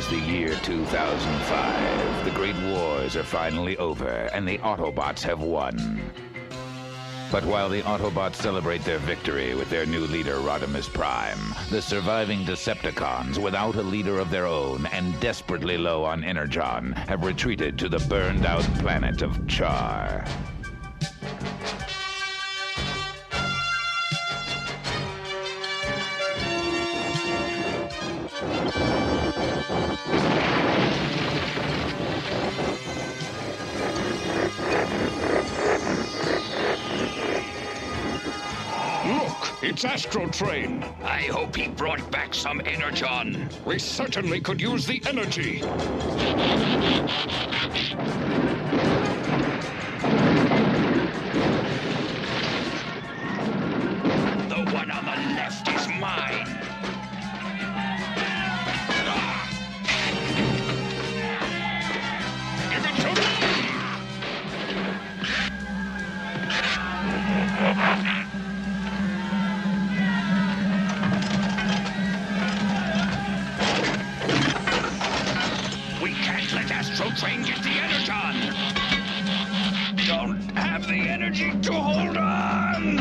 is the year 2005. The Great Wars are finally over, and the Autobots have won. But while the Autobots celebrate their victory with their new leader, Rodimus Prime, the surviving Decepticons, without a leader of their own and desperately low on Energon, have retreated to the burned-out planet of Char. It's Astro Train. I hope he brought back some Energon. We certainly could use the energy. The one on the left is mine. Give it to me! Let Astro Train get the Energon! Don't have the energy to hold on!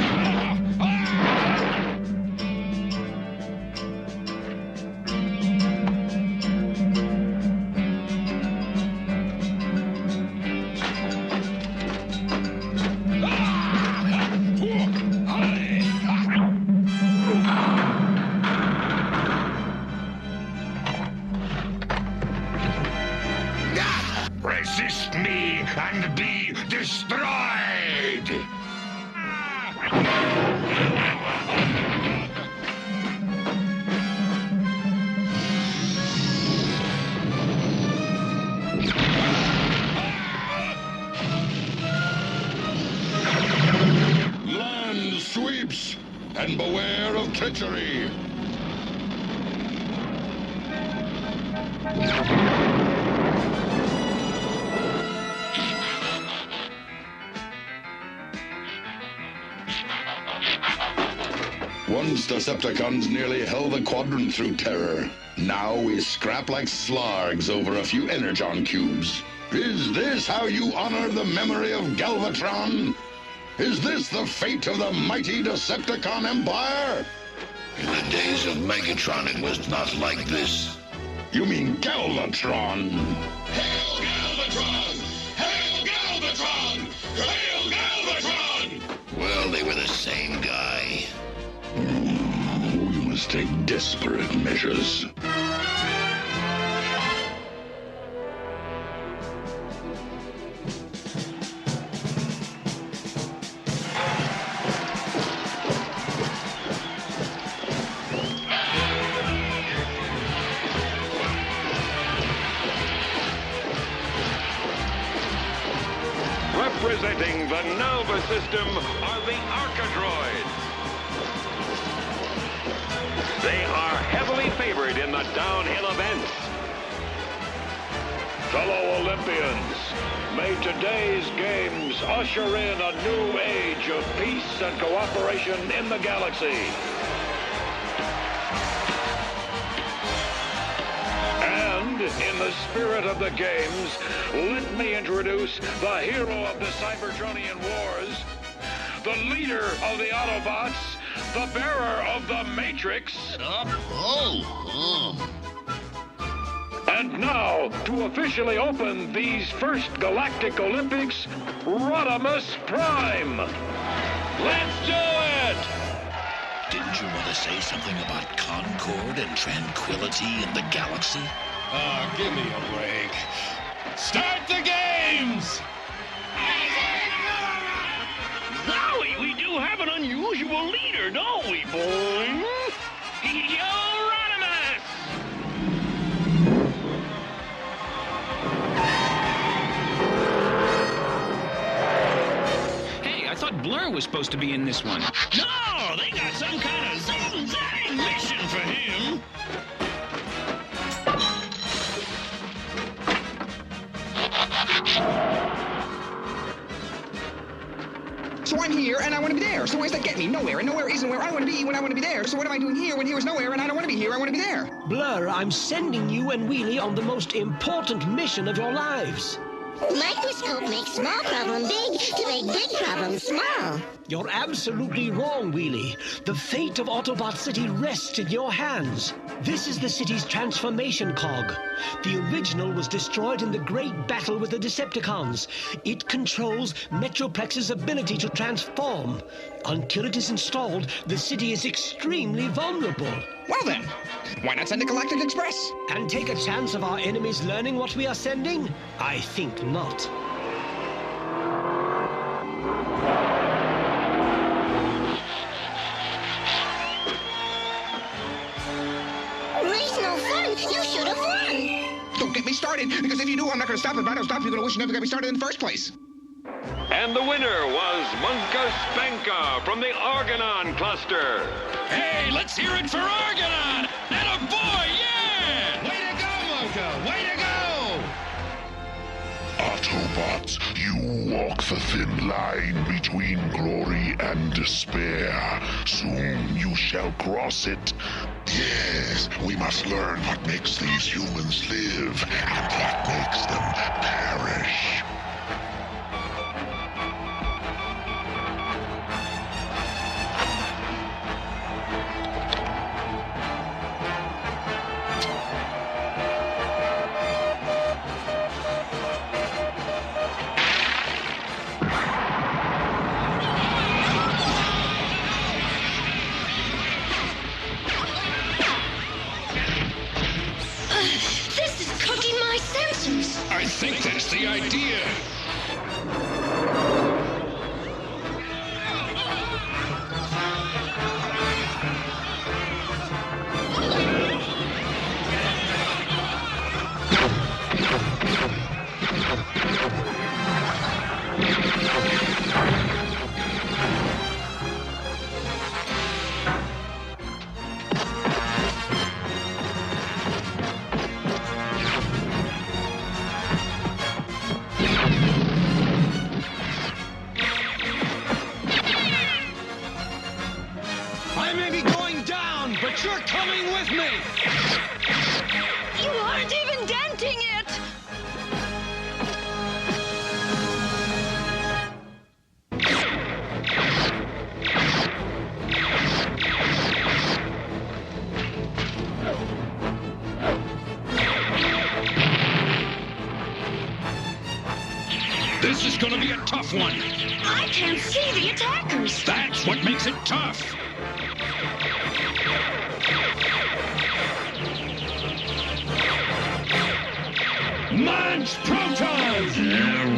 Resist me and be destroyed! Land sweeps, and beware of treachery! Once Decepticons nearly held the quadrant through terror. Now we scrap like slargs over a few Energon cubes. Is this how you honor the memory of Galvatron? Is this the fate of the mighty Decepticon Empire? In the days of Megatron, it was not like this. You mean Galvatron? Hail Galvatron! Hail Galvatron! Hail Galvatron! Well, they were the same guy. We must take desperate measures. Representing the Nova system are the Archadroids. They are heavily favored in the downhill events. Fellow Olympians, may today's games usher in a new age of peace and cooperation in the galaxy. And in the spirit of the games, let me introduce the hero of the Cybertronian Wars, the leader of the Autobots, the bearer of the Matrix. And now, to officially open these first Galactic Olympics, Rodimus Prime. Let's do it! Didn't you want to say something about concord and tranquility in the galaxy? Give me a break. Start the games! Zowie, we do have an unusual leader, don't we, boy? Yo, Rodimus! Hey, I thought Blur was supposed to be in this one. No, they got some kind of zing-zang mission for him. So I'm here, and I want to be there. So where's that get me? Nowhere, and nowhere isn't where I want to be when I want to be there. So what am I doing here when here is nowhere, and I don't want to be here, I want to be there? Blur, I'm sending you and Wheelie on the most important mission of your lives. Microscope makes small problem big to make big problem small. You're absolutely wrong, Wheelie. The fate of Autobot City rests in your hands. This is the city's transformation cog. The original was destroyed in the great battle with the Decepticons. It controls Metroplex's ability to transform. Until it is installed, the city is extremely vulnerable. Well then, why not send a Galactic Express? And take a chance of our enemies learning what we are sending? I think not. Race no fun. You should have won. Don't get me started, because if you do, I'm not going to stop. If I don't stop, you're going to wish you never got me started in the first place. And the winner was Munka Spanka from the Argonon cluster. Hey, let's hear it for Argonon! And a boy, yeah! Way to go, Munka! Way to go! Autobots, you walk the thin line between glory and despair. Soon you shall cross it. Yes, we must learn what makes these humans live and what makes them perish. This is cooking my sensors. I think that's the idea. I may be going down, but you're coming with me! You aren't even denting it. This is gonna be a tough one. I can't see the attackers. That's what makes it tough. Munch protons!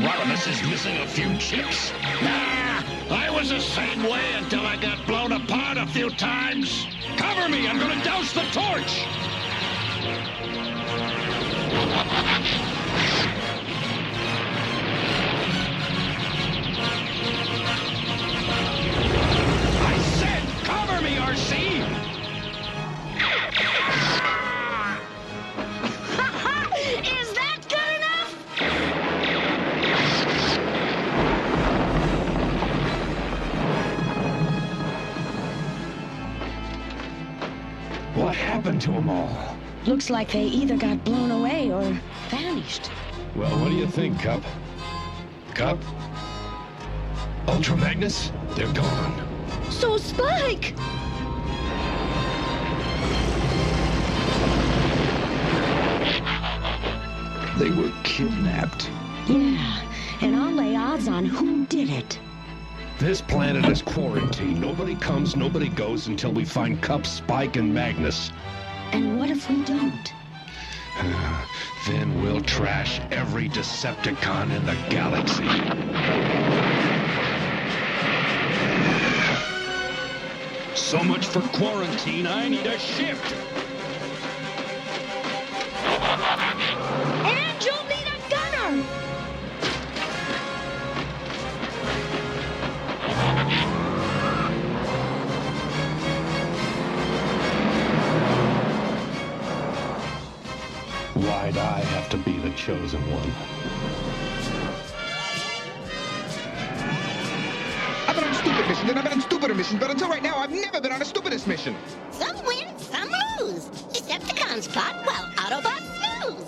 Rodimus is missing a few chips. Nah, I was the same way until I got blown apart a few times. Cover me, I'm gonna douse the torch. I said cover me, RC! Is that good enough? What happened to them all? Looks like they either got blown away or vanished. Well, what do you think, Cup? Cup? Ultra Magnus? They're gone. So Spike! They were kidnapped. Yeah, and I'll lay odds on who did it. This planet is quarantined. Nobody comes, nobody goes until we find Cup, Spike, and Magnus. And what if we don't? Then we'll trash every Decepticon in the galaxy. So much for quarantine, I need a shift. And you'll need a gunner! Why'd I have to be the chosen one? I've been on stupid missions, and I've been on stupider missions, but until right now, I've never been on a stupidest mission. Some win, some lose. Decepticons Unicron's bot while Autobot's smooth.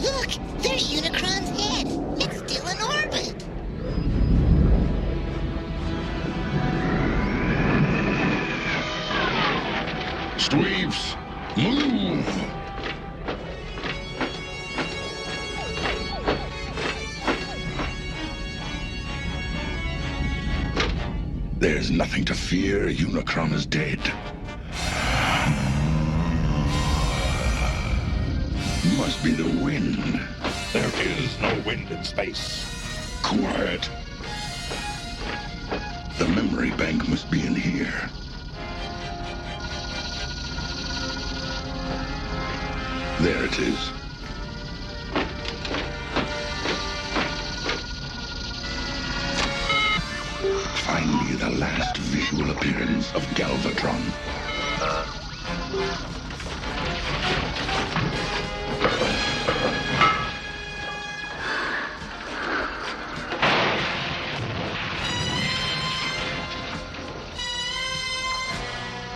Look, there's Unicron's head. It's still in orbit. Sweeps, move! There's nothing to fear. Unicron is dead. Must be the wind. There is no wind in space. Quiet. The memory bank must be in here. There it is. Find me the last visual appearance of Galvatron.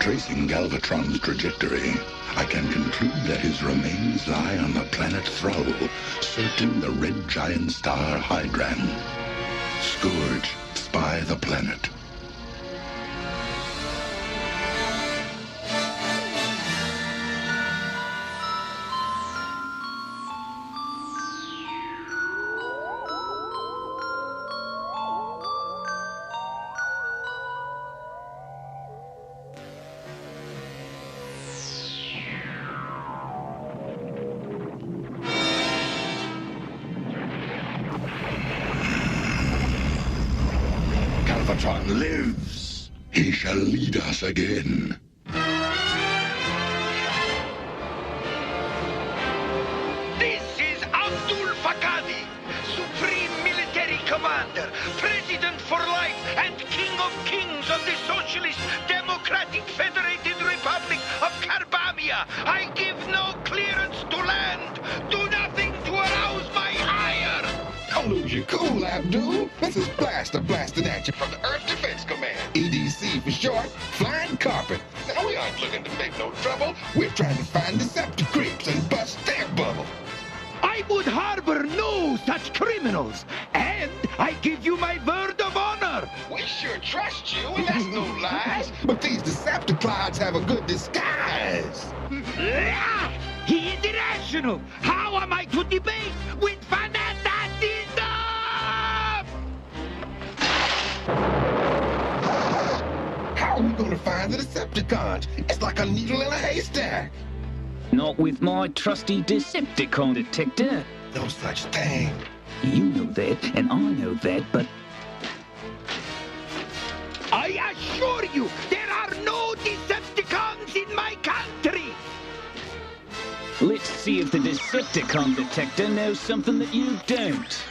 Tracing Galvatron's trajectory, I can conclude that his remains lie on the planet Thrall, circling the red giant star Hydran. Scourge, spy the planet. Galvatron lives. He shall lead us again. This is Abdul Fakadi, Supreme Military Commander, President for life, and King of Kings of the Socialist Democratic Federated Republic of Carbamia. I give no clearance to land. Do nothing to arouse my ire. Don't lose your cool, Abdul. This is Blaster blasting at you from the Earth Defense Command. EDC for short, Flying Carpet. Now we aren't looking to make no trouble. We're trying to find Decepticreeps and bust their bubble. I would harbor no such criminals, and I give you my word of honor. We sure trust you, and that's no lies. But these Decepticons have a good disguise. He is irrational. How am I to debate with fanaticism? How are we gonna find the Decepticons? It's like a needle in a haystack. Not with my trusty Decepticon detector. No such thing. You know that, and I know that, but... I assure you, there are no Decepticons in my country! Let's see if the Decepticon detector knows something that you don't.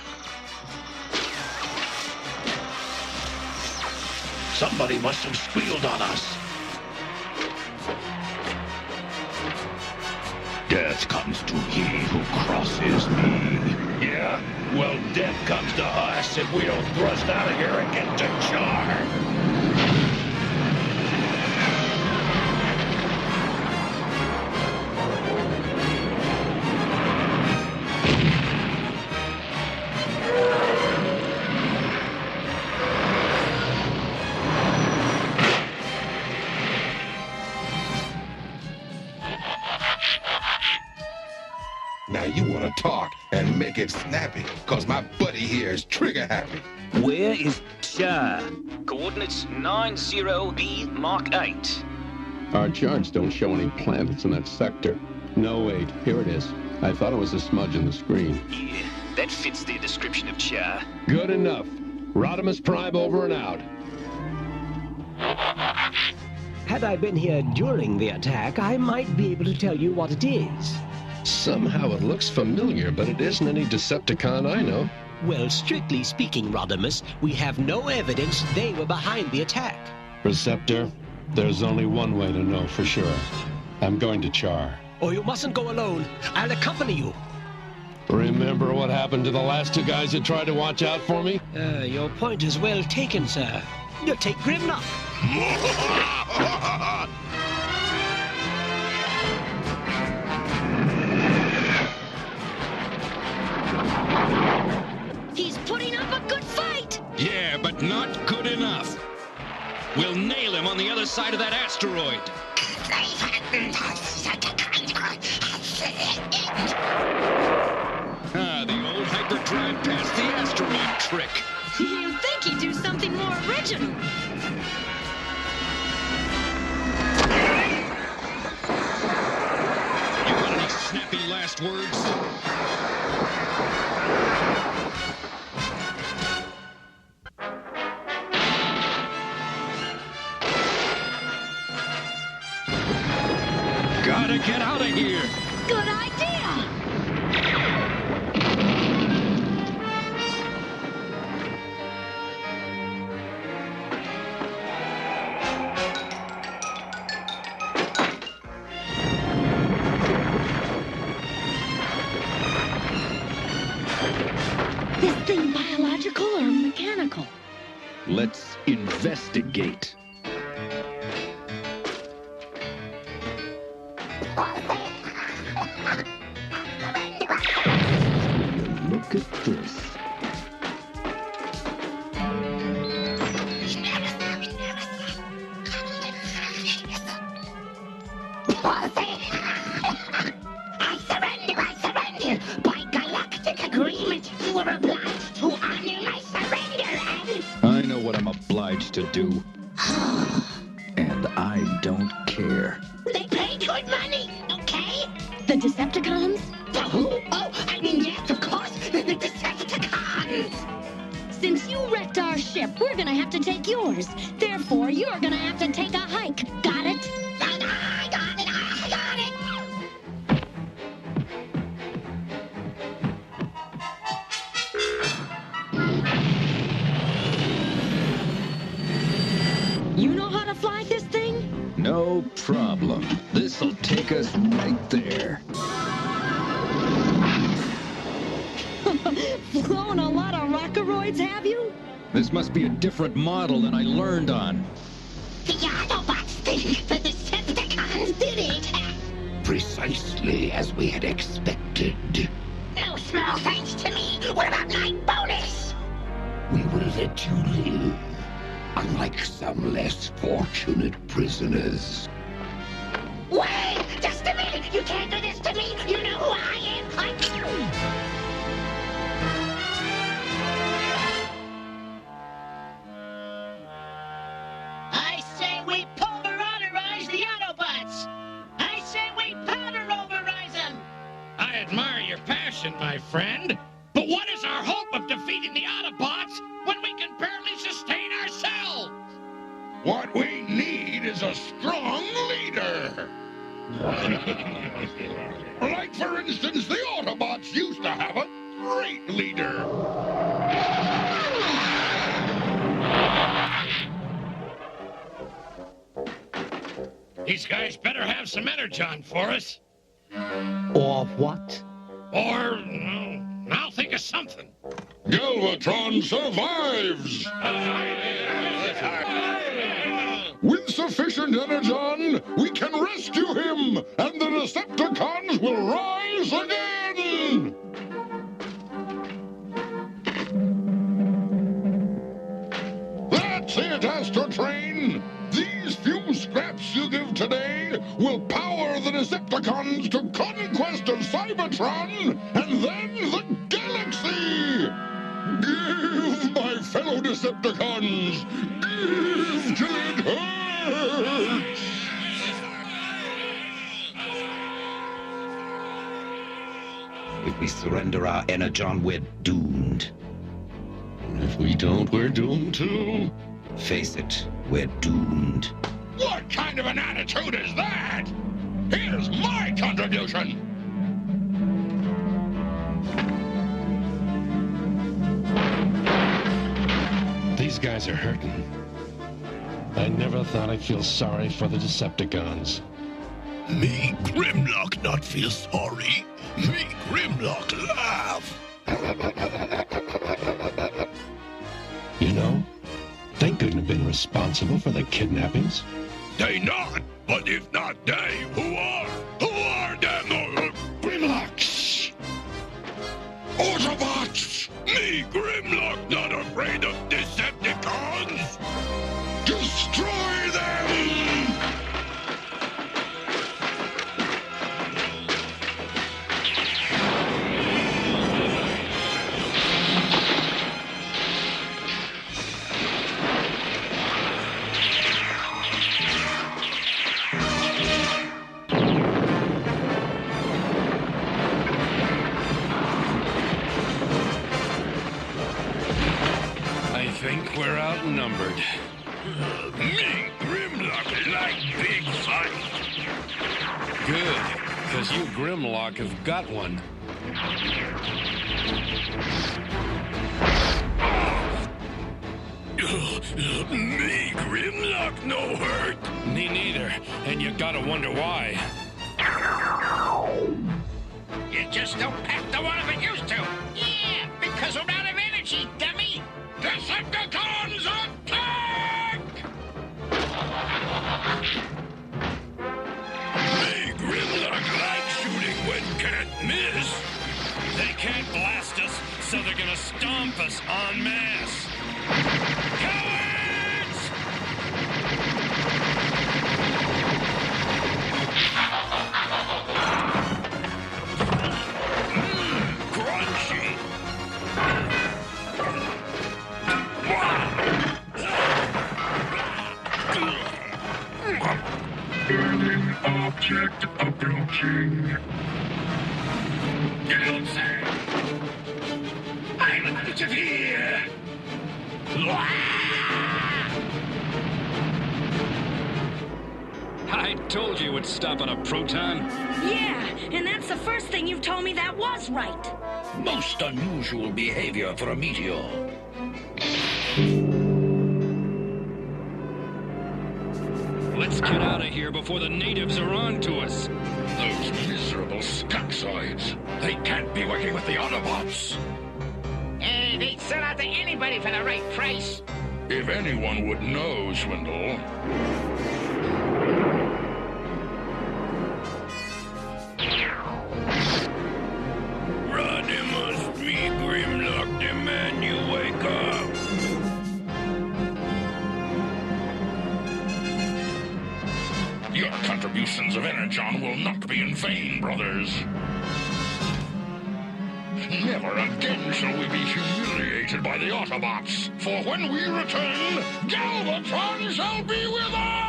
Somebody must have squealed on us. Death comes to he who crosses me. Yeah? Well, death comes to us if we don't thrust out of here and get to Char. Now you wanna talk and make it snappy, cause my buddy here is trigger happy. Where is Char? Coordinates 90B Mark 8. Our charts don't show any planets in that sector. No, wait, here it is. I thought it was a smudge in the screen. Yeah, that fits the description of Char. Good enough. Rodimus Prime over and out. Had I been here during the attack, I might be able to tell you what it is. Somehow it looks familiar, but it isn't any Decepticon I know. Well, strictly speaking, Rodimus, we have no evidence they were behind the attack. Receptor, there's only one way to know for sure. I'm going to Char. Oh, you mustn't go alone. I'll accompany you. Remember what happened to the last two guys that tried to watch out for me? Your point is well taken, sir. You take Grimlock. Not good enough. We'll nail him on the other side of that asteroid. The old hyperdrive past the asteroid trick. You'd think he'd do something more original. You got any snappy last words? Gotta get out of here. Good idea. This thing biological or mechanical? Let's investigate. Look at this. I surrender. By galactic agreement, you are obliged to honor my surrender, I know what I'm obliged to do. And I don't care. They pay good money, okay? The Decepticons? The who? Oh, I mean, yes, of course, the Decepticons. Since you wrecked our ship, we're gonna have to take yours. Therefore, you're gonna have to take a hike. Got it? I got it. You know how to fly this thing? No problem. This'll take us right there. Flown a lot of rockeroids, have you? This must be a different model than I learned on. The Autobots think the Decepticons did it. Precisely as we had expected. No small thanks to me. What about my bonus? We will let you live, unlike some less fortunate prisoners. Wait, just a minute. You can't do this to me. You know who I am. I say we pulverize the Autobots. I say we powder overize them. I admire your passion, my friend. But what is our hope of defeating the Autobots when we can barely sustain ourselves? What we need is a strong leader. Like, for instance, the Autobots used to have a great leader. These guys better have some energon for us. Or what? Or, I'll think of something. Galvatron survives! With sufficient energon, we can rescue him, and the Decepticons will rise again! That's it, Astro Train! These few scraps you give today will power the Decepticons to conquest of Cybertron, and then the galaxy! Give, my fellow Decepticons! Give till it hurts! If we surrender our energon, we're doomed. And if we don't, we're doomed too. Face it, we're doomed. What kind of an attitude is that? Here's my contribution! These guys are hurting. I never thought I'd feel sorry for the Decepticons. Me, Grimlock, not feel sorry. Me, Grimlock, laugh. You know, they couldn't have been responsible for the kidnappings. They not, but if not they, who are? Who are them? Grimlocks! Autobots! Me, Grimlock, not afraid of Decepticons! Destroy them! I think we're outnumbered. Me, Grimlock, like big fight. Good, because you Grimlock have got one. Me, Grimlock, no hurt. Me neither, and you gotta wonder why. You just don't pack the water it used to. Yeah, because we're out of energy, dummy. Decepticons attack! Me, Grimlock, like shooting when can't miss. They can't blast us, so they're gonna stomp us en masse. Cowards! Crunchy. Burning object approaching. Elsa! I'm out of here! I told you it would stop on a proton. Yeah, and that's the first thing you've told me that was right. Most unusual behavior for a meteor. Let's get out of here before the natives are on to us. Those miserable skunkoids. They can't be working with the Autobots. Hey, they'd sell out to anybody for the right price. If anyone would know, Swindle. Rodimus, me, Grimlock, demand you wake up. Your contributions of Energon will not be in vain, brothers. Never again shall we be humiliated by the Autobots, for when we return, Galvatron shall be with us!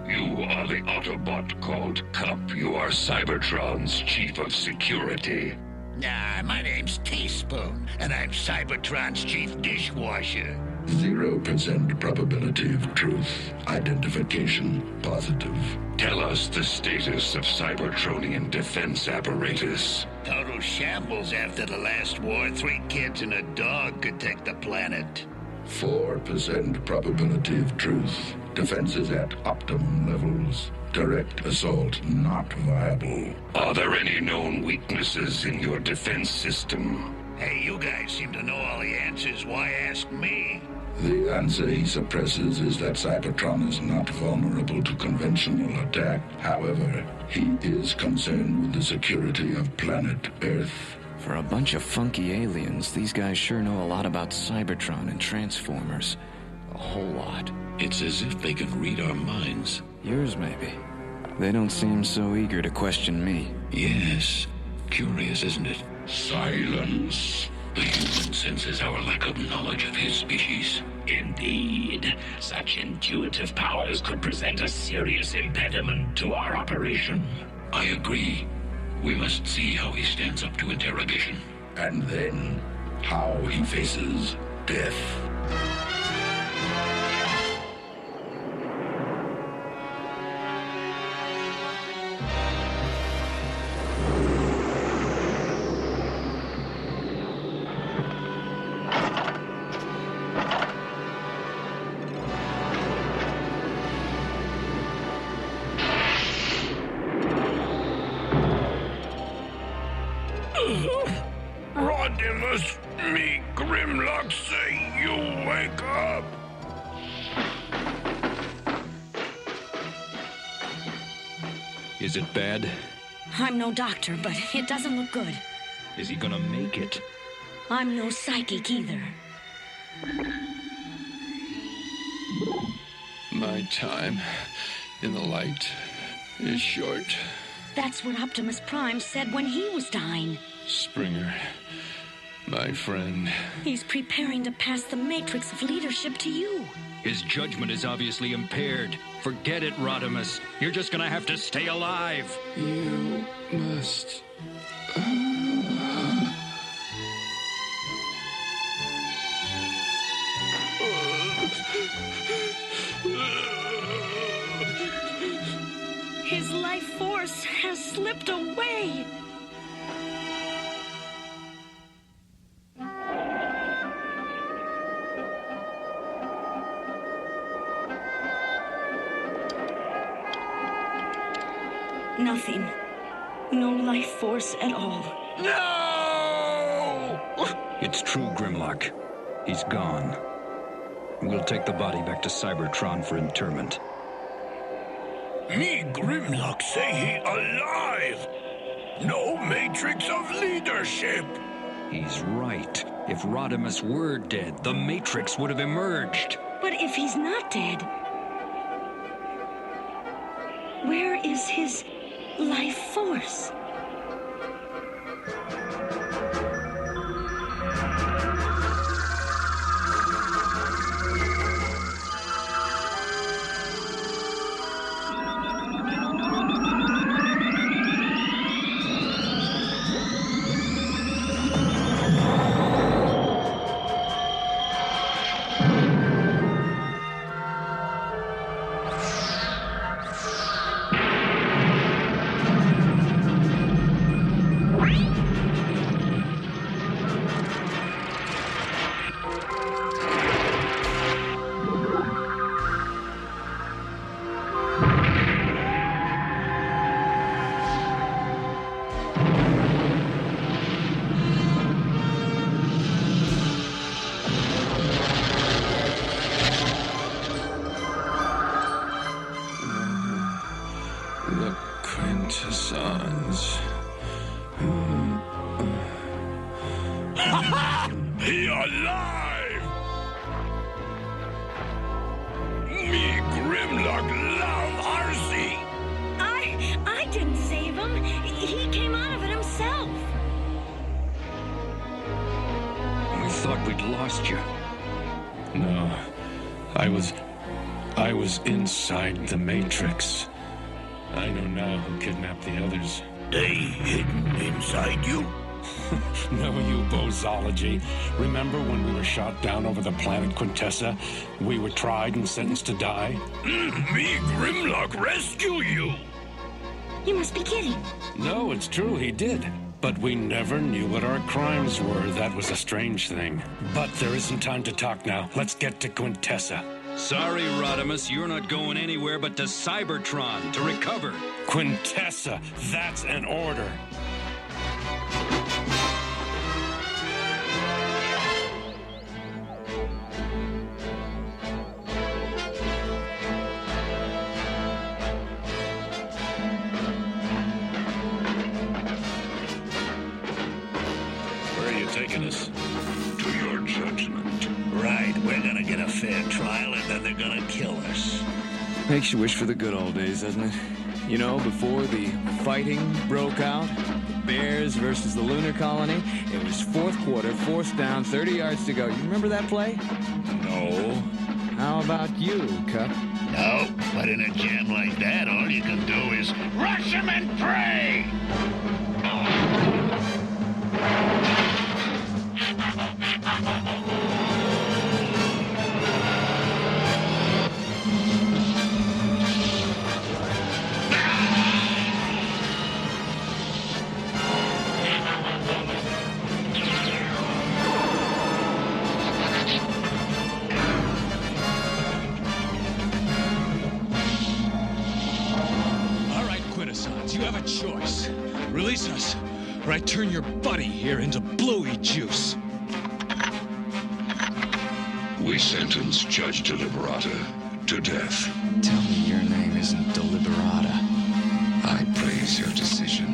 You are the Autobot called Cup. You are Cybertron's chief of security. Nah, my name's Teaspoon, and I'm Cybertron's chief dishwasher. 0% probability of truth. Identification positive. Tell us the status of Cybertronian defense apparatus. Total shambles after the last war. 3 kids and a dog could take the planet. 4% probability of truth. Defenses at optimum levels. Direct assault not viable. Are there any known weaknesses in your defense system? Hey, you guys seem to know all the answers. Why ask me? The answer he suppresses is that Cybertron is not vulnerable to conventional attack. However, he is concerned with the security of planet Earth. For a bunch of funky aliens, these guys sure know a lot about Cybertron and Transformers. A whole lot. It's as if they can read our minds. Yours, maybe. They don't seem so eager to question me. Yes. Curious, isn't it? Silence. The human senses our lack of knowledge of his species. Indeed. Such intuitive powers could present a serious impediment to our operation. I agree. We must see how he stands up to interrogation. And then, how he faces death. Rodimus, me, Grimlock, say you wake up. Is it bad? I'm no doctor, but it doesn't look good. Is he gonna make it? I'm no psychic either. My time in the light is short. That's what Optimus Prime said when he was dying. Springer, my friend. He's preparing to pass the matrix of leadership to you. His judgment is obviously impaired. Forget it, Rodimus. You're just gonna have to stay alive. You must... His life force has slipped away. Nothing. No life force at all. No! It's true, Grimlock. He's gone. We'll take the body back to Cybertron for interment. Me Grimlock say he alive. No matrix of leadership. He's right. If Rodimus were dead, the Matrix would have emerged. But if he's not dead, where is his life force? The Quintessons. He alive! Me Grimlock love RC. I didn't save him. He came out of it himself. We thought we'd lost you. No, I was inside the Matrix. I know now who kidnapped the others. They hidden inside you? No, you bozology. Remember when we were shot down over the planet Quintessa? We were tried and sentenced to die? Me Grimlock rescue you! You must be kidding. No, it's true, he did. But we never knew what our crimes were. That was a strange thing. But there isn't time to talk now. Let's get to Quintessa. Sorry, Rodimus, you're not going anywhere but to Cybertron to recover. Quintessa, that's an order. Where are you taking us? To your judgment. Right, we're gonna get a fair trial and then they're gonna kill us. Makes you wish for the good old days, doesn't it? You know, before the fighting broke out, the Bears versus the Lunar Colony, it was fourth quarter, fourth down, 30 yards to go. You remember that play? No. How about you, Cup? No, but in a jam like that, all you can do is rush him and pray! You have a choice. Release us, or I turn your buddy here into bluey juice. We sentence Judge Deliberata to death. Tell me your name isn't Deliberata. I is your decision.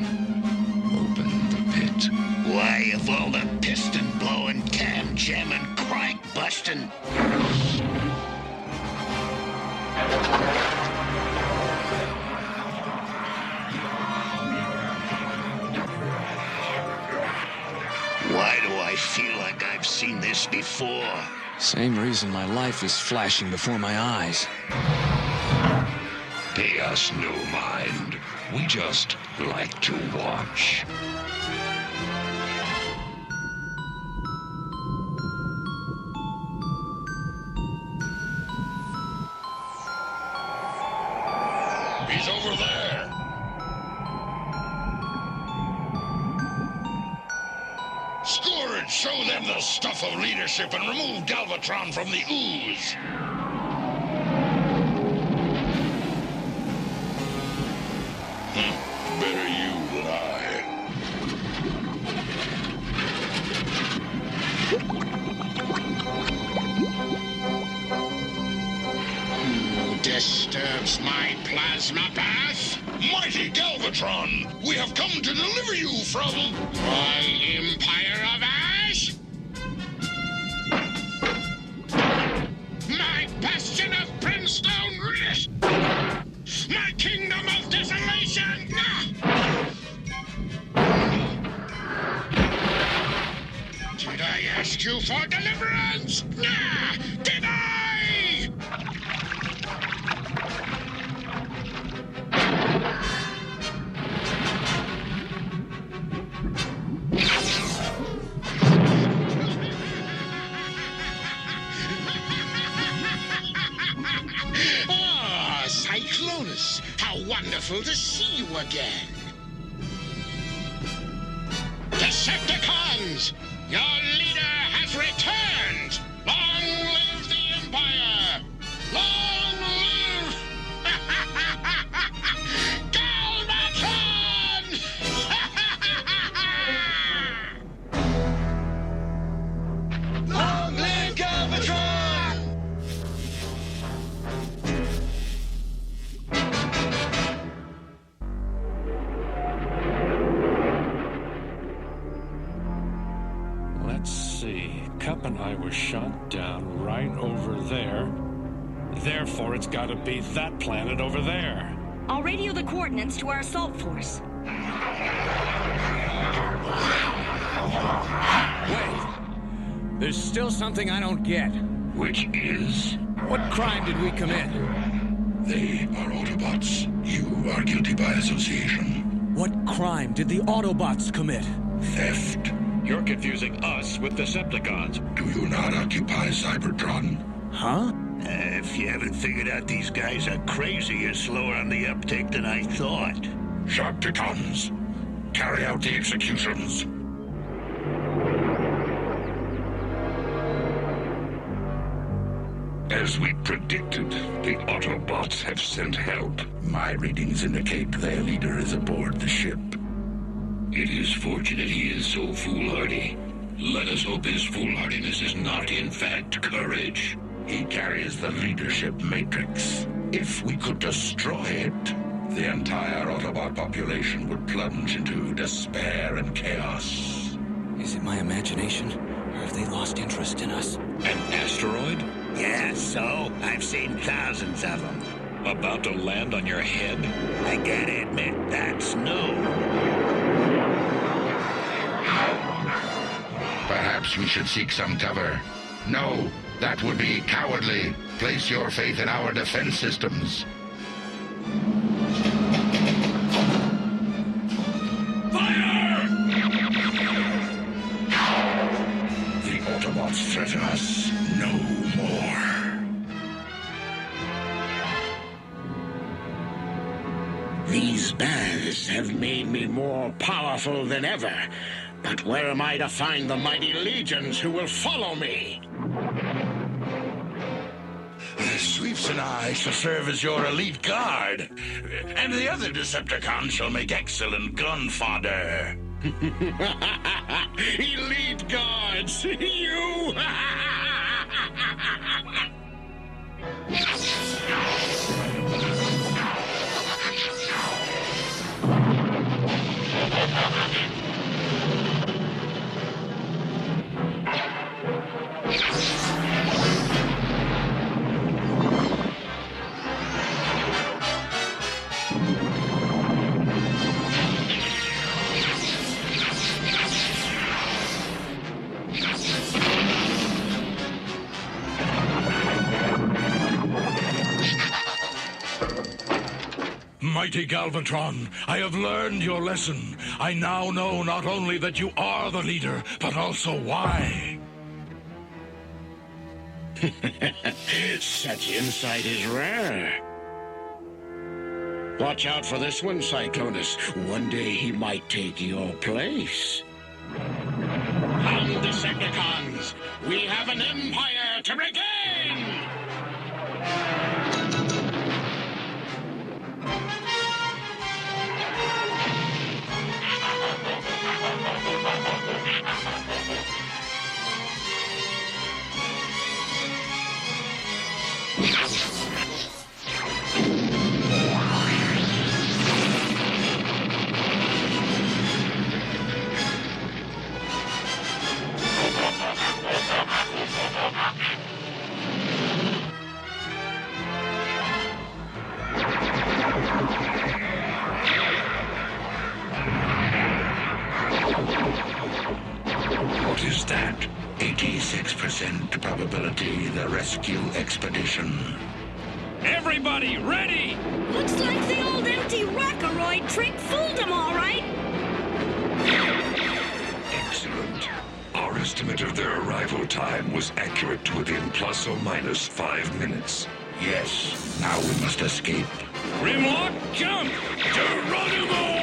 Open the pit. Why, of all the piston-blowing, can-jamming, crank-busting... Why do I feel like I've seen this before? Same reason my life is flashing before my eyes. Pay us no mind. We just like to watch. He's over there. Scourge, show them the stuff of leadership and remove Galvatron from the ooze. Better you than I. Who disturbs my plasma path? Mighty Galvatron, we have come to deliver you from... My Empire of Ash? My bastion of brimstone wrist! My kingdom of desolation! Did I ask you for deliverance? Did I? Ah, Cyclonus, how wonderful to see you again. Decepticons, your leader has returned. Long live the Empire! Long live Galvatron! Long live Galvatron! Let's see. Cup and I were shot down right over there. Therefore, it's got to be that planet over there. I'll radio the coordinates to our assault force. Wait. There's still something I don't get. Which is? What crime did we commit? They are Autobots. You are guilty by association. What crime did the Autobots commit? Theft. You're confusing us with Decepticons. Do you not occupy Cybertron? Huh? If you haven't figured out these guys are crazy, you're slower on the uptake than I thought. Sharpticons, carry out the executions. As we predicted, the Autobots have sent help. My readings indicate their leader is aboard the ship. It is fortunate he is so foolhardy. Let us hope his foolhardiness is not in fact courage. He carries the leadership matrix. If we could destroy it, the entire Autobot population would plunge into despair and chaos. Is it my imagination, or have they lost interest in us? An asteroid? Yeah, so? I've seen thousands of them. About to land on your head? I gotta admit, that's new. Perhaps we should seek some cover. No, that would be cowardly. Place your faith in our defense systems. Fire! The Autobots threaten us no more. These baths have made me more powerful than ever. But where am I to find the mighty legions who will follow me? Sweeps and I shall serve as your elite guard, and the other Decepticons shall make excellent gun fodder. Elite guards, you! mighty Galvatron, I have learned your lesson. I now know not only that you are the leader, but also why. Such insight is rare. Watch out for this one, Cyclonus. One day he might take your place. Come, Decepticons! We have an empire to regain! What is that? 86% probability the rescue expedition. Everybody, ready! Looks like the old empty Rockaroid trick fooled him all right. Excellent. Our estimate of their arrival time was accurate to within plus or minus 5 minutes. Yes, now we must escape. Grimlock, jump! Geronimo!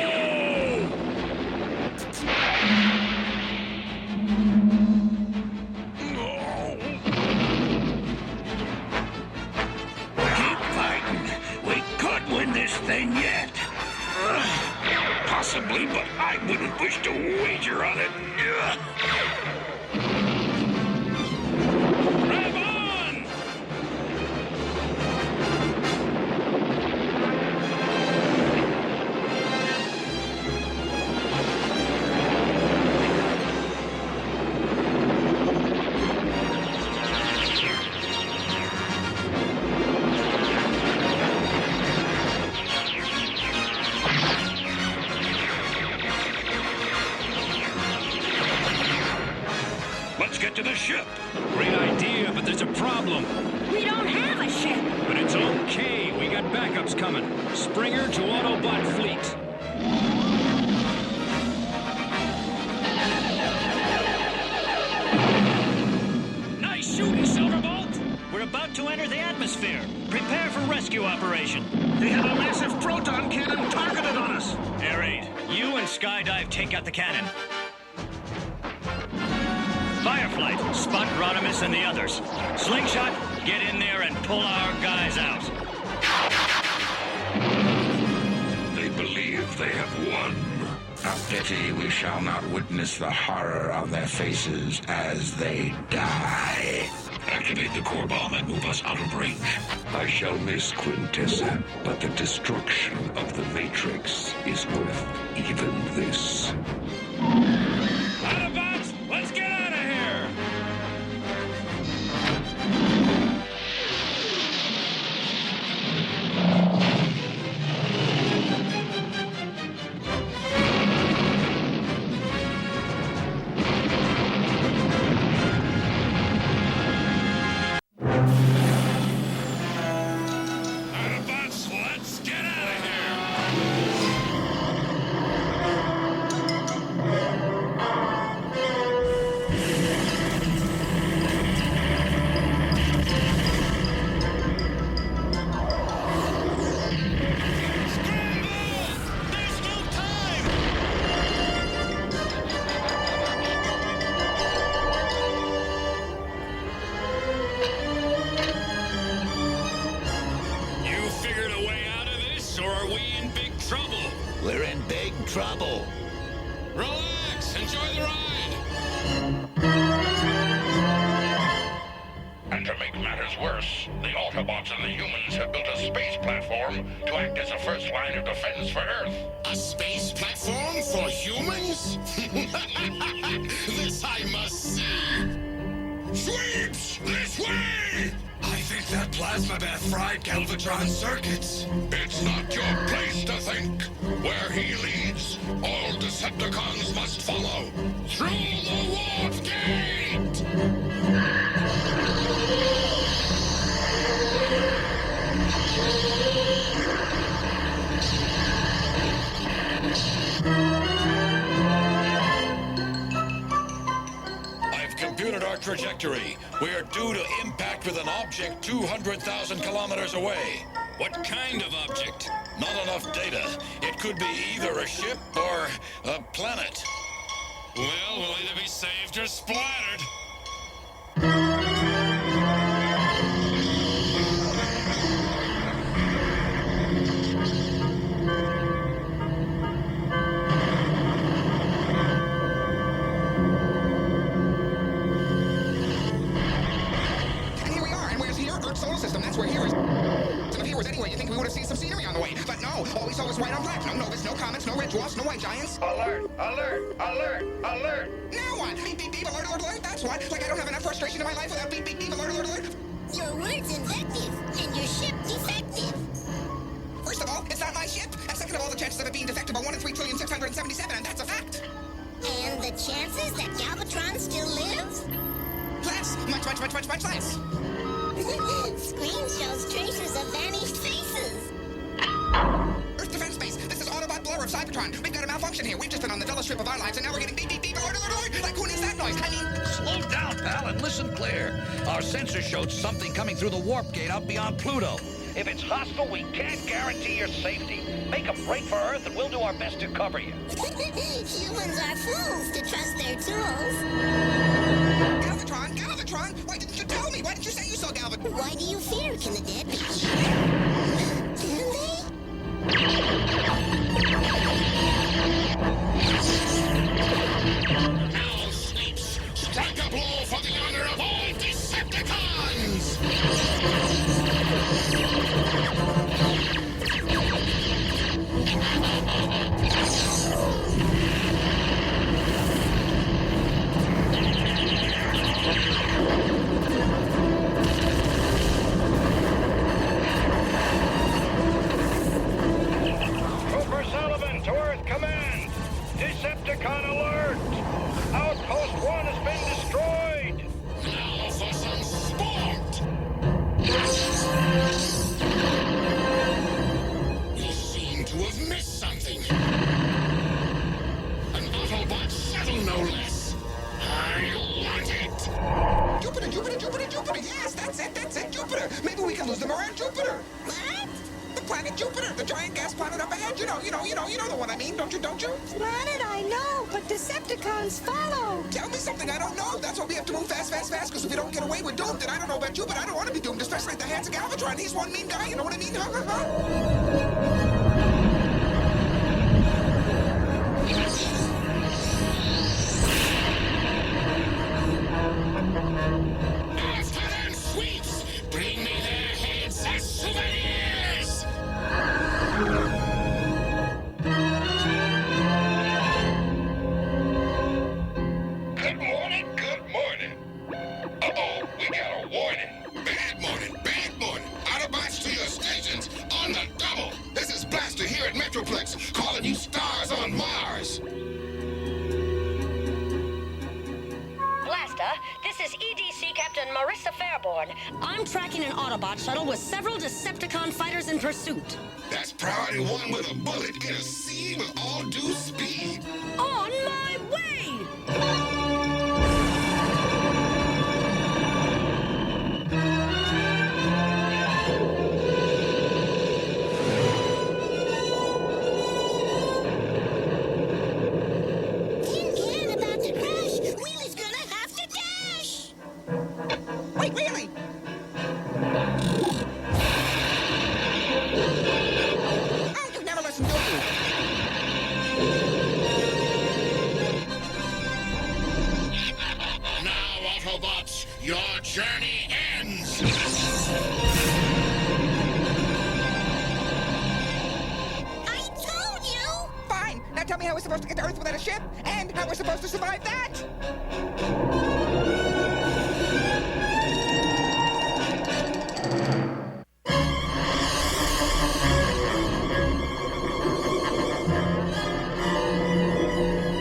Keep fighting. We could win this thing yet. Possibly, but I wouldn't wish to wager on it. Grab on! Let's get to the ship. Great idea, but there's a problem. We don't have a ship. But it's okay. We got backups coming. Springer to Autobot fleet. Nice shooting, Silverbolt. We're about to enter the atmosphere. Prepare for rescue operation. They have a massive proton cannon targeted on us. Air Raid, you and Skydive take out the cannon. Fireflight, spot Rodimus and the others. Slingshot, get in there and pull our guys out. They believe they have won. A pity we shall not witness the horror on their faces as they die. Activate the core bomb and move us out of range. I shall miss Quintessa, but the destruction of the Matrix is worth even this. Autobots, let's get out of here! Autobots, let's get out of here! You figured a way out of this, or are we in big trouble? We're in big trouble. Relax, enjoy the ride. And to make matters worse, the Autobots and the humans have built a space platform to act as a first line of defense for Earth. A space platform for humans? This I must see. Sweeps! This way! I think that plasma bath fried Galvatron's circuits. It's not your place to think. Where he leads, all Decepticons must follow. Through the warp gate! trajectory. We're due to impact with an object 200,000 kilometers away. What kind of object? Not enough data. It could be either a ship or a planet. Well, we'll either be saved or splattered. Solar system, that's where here is. And if here was anywhere, you think we would have seen some scenery on the way. But no, all we saw was white on black. No novice, no comets, no red dwarfs, no white giants. Alert, alert, alert, alert. Now what? Beep, beep, beep, alert, alert, alert. That's what. Like I don't have enough frustration in my life without beep, beep, beep, alert, alert, alert. Your word's invective, and your ship defective. First of all, it's not my ship. And second of all, the chances of it being defective are 1 in 3,677,000, and that's a fact. And the chances that Galvatron still lives? Less. Much less. Screen shows traces of vanished faces. Earth Defense Base, this is Autobot Blower of Cybertron. We've got a malfunction here. We've just been on the dullest trip of our lives, and now we're getting beep, beep, beep, alert, alert, alert. Like, who needs that noise? I mean... Slow down, pal, and listen clear. Our sensor showed something coming through the warp gate out beyond Pluto. If it's hostile, we can't guarantee your safety. Make a break for Earth, and we'll do our best to cover you. Humans are fools to trust their tools. Galvatron! Why didn't you tell me? Why didn't you say you saw Galvatron? Why do you fear? Can the dead be cheated? Can they? Now, Sleeps, strike a blow for the honor of all Decepticons! Cooper Sullivan to Earth Command. Decepticon alert. Outpost 1 has been destroyed. Now for some sport! We seem to have missed something. An Autobot shuttle, no less. I want it! Jupiter! Yes, that's it, Jupiter! Maybe we can lose them around Jupiter! What? The planet Jupiter, the giant gas planet up ahead. You know the one I mean, don't you? Planet I know, but Decepticons follow. Tell me something I don't know. That's why we have to move fast, because if we don't get away, we're doomed. And I don't know about you, but I don't want to be doomed, especially at the hands of Galvatron. He's one mean guy, you know what I mean? After them sweets, bring me their heads as souvenirs! Good morning. Uh-oh, we got a warning. Bad morning. Autobots to your stations on the double. This is Blaster here at Metroplex, calling you stars on Mars. Blaster, this is EDC Captain Marissa Fairborn. I'm tracking an Autobot shuttle with several Decepticon fighters in pursuit. That's priority 1 with a bullet in a sea with all due speed. On my way! Tin Can about to crash. Wheeler's gonna have to dash. Wait, really? Oh, you never listen to me. Now, Autobots, your journey ends! I told you. Fine. Now tell me how we're supposed to get to Earth without a ship, and how we're supposed to survive that.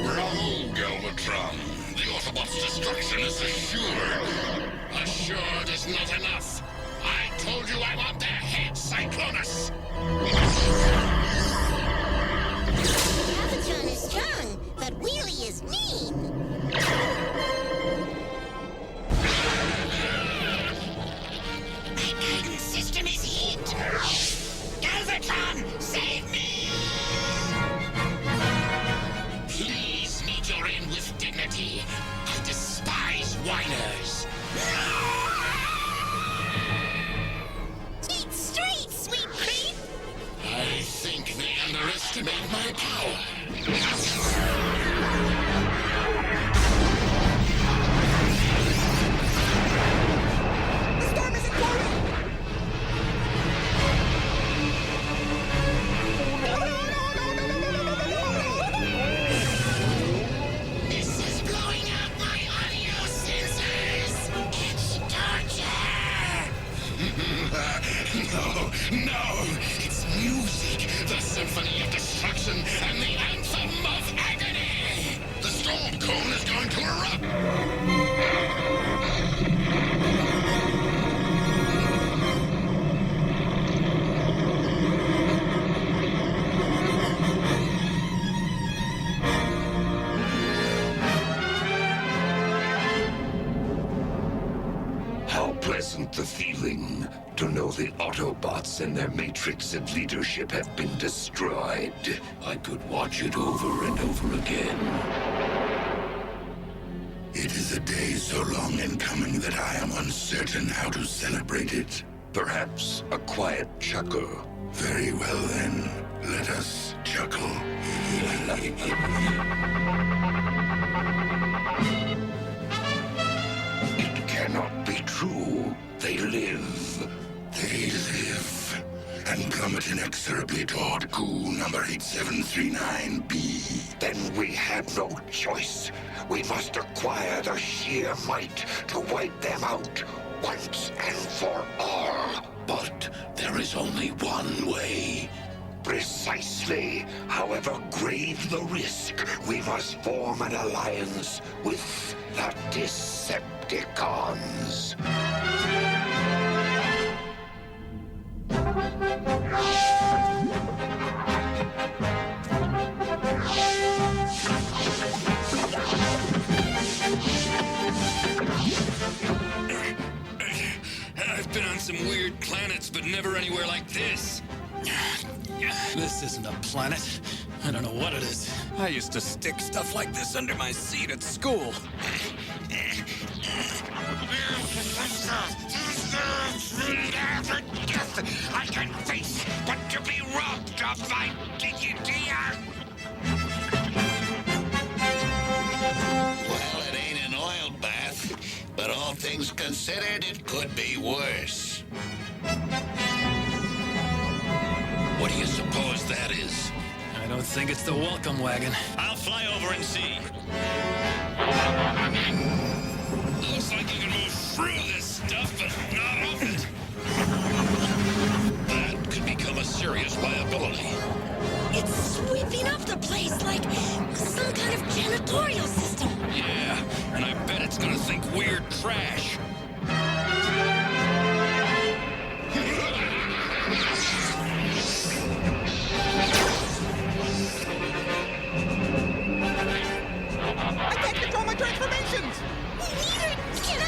Bravo, Galvatron. The Autobots' destruction is assured. Assured is not enough. I told you I want their head, Cyclonus! Galvatron is strong, but Wheelie is mean. underestimate my power. The storm isn't going! This is blowing out my audio sensors. It's torture. No, it's music. The symphony of destruction and the anthem of agony. The storm cone is going to erupt. How pleasant the feeling to know the Autobots and their matrix of leadership have been destroyed. I could watch it over and over again. It is a day so long in coming that I am uncertain how to celebrate it. Perhaps a quiet chuckle. Very well then, let us chuckle. It cannot be true. They live. They live and plummet inexorably toward goo number 8739B. Then we have no choice. We must acquire the sheer might to wipe them out once and for all. But there is only one way. Precisely. However grave the risk, we must form an alliance with the Decepticons. I've been on some weird planets, but never anywhere like this. This isn't a planet. I don't know what it is. I used to stick stuff like this under my seat at school. I can face but to be robbed of my dignity. Well, it ain't an oil bath, but all things considered, it could be worse. What do you suppose that is? I don't think it's the welcome wagon. I'll fly over and see. Looks like you can move through this stuff, but not up it. That could become a serious liability. It's sweeping up the place like some kind of janitorial system. Yeah, and I bet it's gonna think weird trash. I can't control my transformations! Neither can I!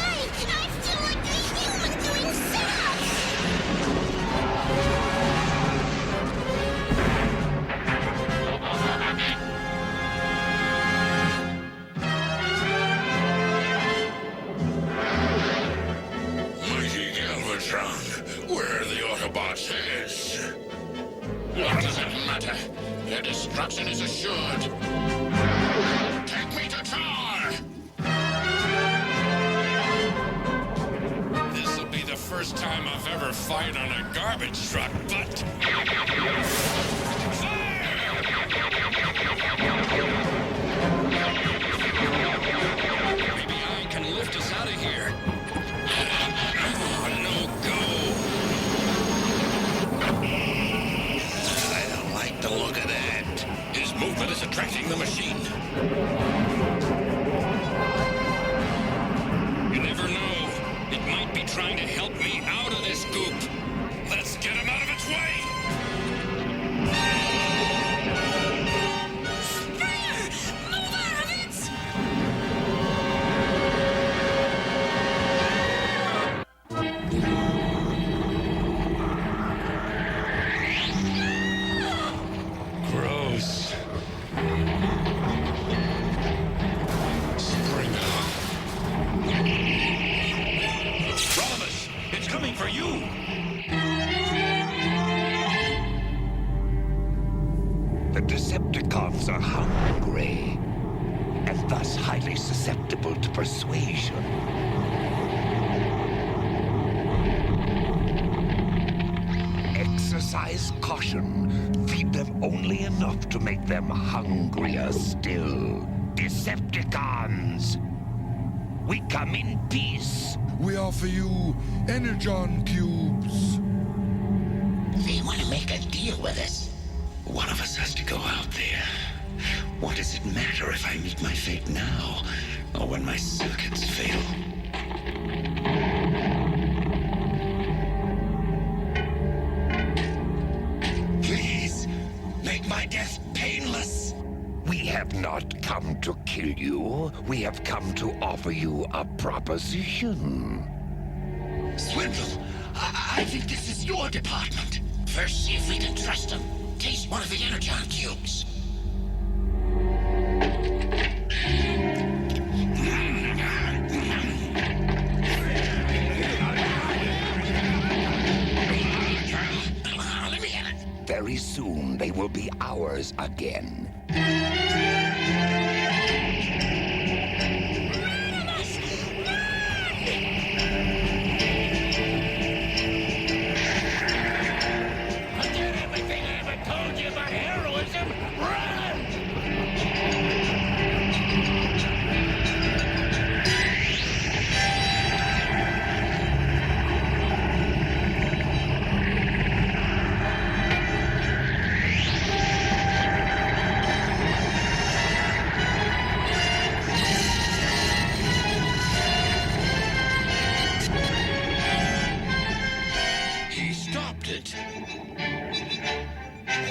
I feel like a human doing sets! Mighty Galvatron, where are the Autobots' heads? What does it matter? Their destruction is assured. Take me to Tar! This'll be the first time I've ever fired on a garbage truck, but... Maybe I can lift us out of here. No go. I don't like the look of that. His movement is attracting the machine. You never know. It might be trying to help me out of this goop. Let's get him out of its way. Decepticons are hungry, and thus highly susceptible to persuasion. Exercise caution. Feed them only enough to make them hungrier still. Decepticons! We come in peace. We offer you Energon cubes. They want to make a deal with us. One of us has to go out there. What does it matter if I meet my fate now, or when my circuits fail? Please, make my death painless. We have not come to kill you. We have come to offer you a proposition. Swindle, I think this is your department. First, see if we can trust him. Taste one of the Energon cubes. Let me have it. Very soon, they will be ours again.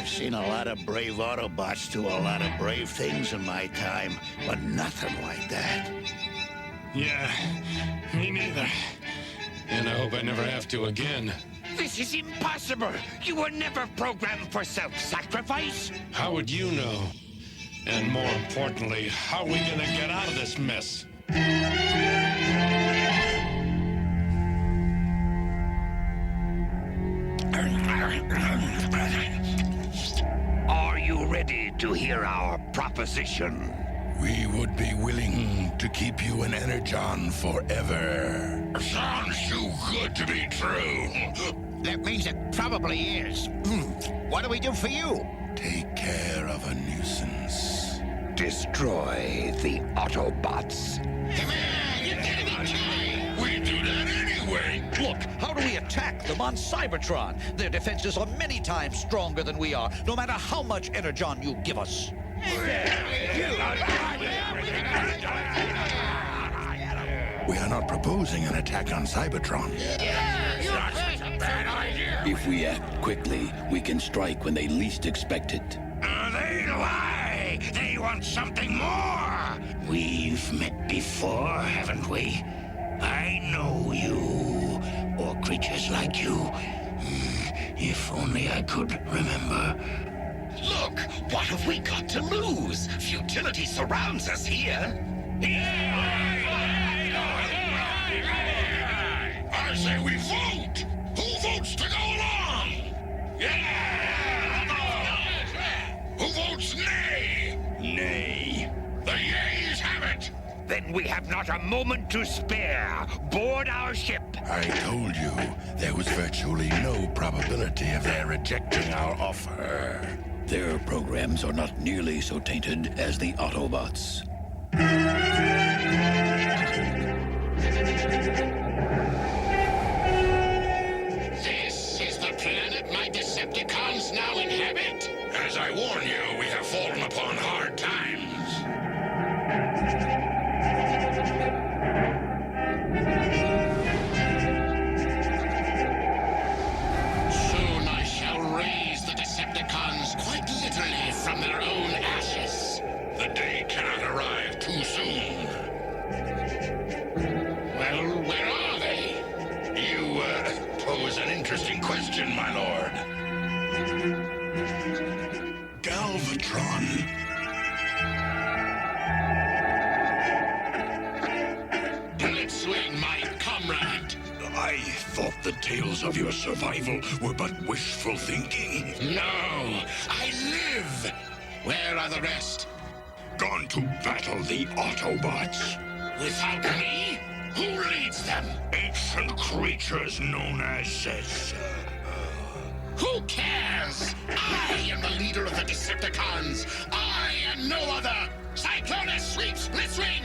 Seen a lot of brave Autobots do a lot of brave things in my time, but nothing like that. Yeah, me neither. And I hope I never have to again. This is impossible! You were never programmed for self-sacrifice! How would you know? And more importantly, how are we gonna get out of this mess? Are you ready to hear our proposition? We would be willing to keep you an Energon forever. Sounds too good to be true. That means it probably is. What do we do for you? Take care of a nuisance. Destroy the Autobots. Come on, you're gonna be kidding. We do that anyway. Look, how do we attack them on Cybertron? Their defenses are many times stronger than we are, no matter how much Energon you give us. We are not proposing an attack on Cybertron. If we act quickly, we can strike when they least expect it. They lie. They want something more. We've met before, haven't we? I know you, or creatures like you. If only I could remember. Look, what have we got to lose? Futility surrounds us here. I say we vote. Who votes to go along? Who votes nay? Nay. The yeas have it. Then we have not a moment to spare. Board our ship. I told you there was virtually no probability of their rejecting our offer. Their programs are not nearly so tainted as the Autobots. This is the planet my Decepticons now inhabit? As I warn you, we have fallen upon hard times. Soon I shall raise the Decepticons quite literally from their own ashes. The day cannot arrive too soon. Well, where are they? You, pose an interesting question, my lord. Galvatron. Blitzwing, my comrade. I thought the tales of your survival were but wishful thinking. No, I live. Where are the rest? Gone to battle the Autobots. Without me? Who leads them? Ancient creatures known as Who cares? I am the leader of the Decepticons. I and no other. Cyclonus sweeps Blitzwing.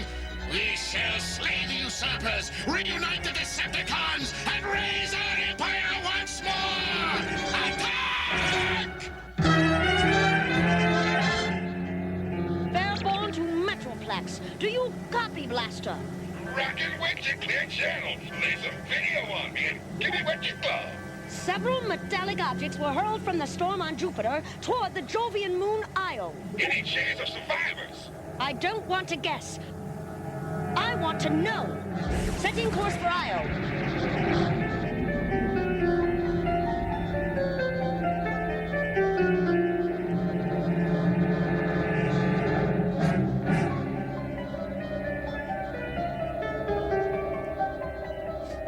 We shall slay the usurpers, reunite the Decepticons, and raise our empire once more! Attack! Fairborn to Metroplex. Do you copy, Blaster? Rocket Wedge and clear channels. Lay some video on me and give me what you got. Several metallic objects were hurled from the storm on Jupiter toward the Jovian moon Io. Any chance of survivors? I don't want to guess. I want to know. Setting course for Io.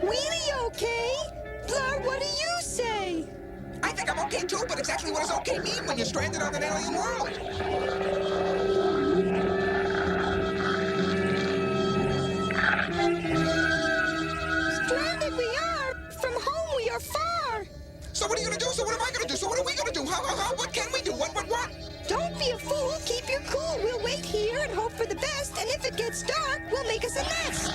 Wheelie okay? Blur, what do you say? I think I'm okay too, but exactly what does okay mean when you're stranded on an alien world? Stranded we are. From home we are far. So what are you gonna do? So what am I gonna do? So what are we gonna do? How? What can we do? What? Don't be a fool. Keep your cool. We'll wait here and hope for the best. And if it gets dark, we'll make us a nest.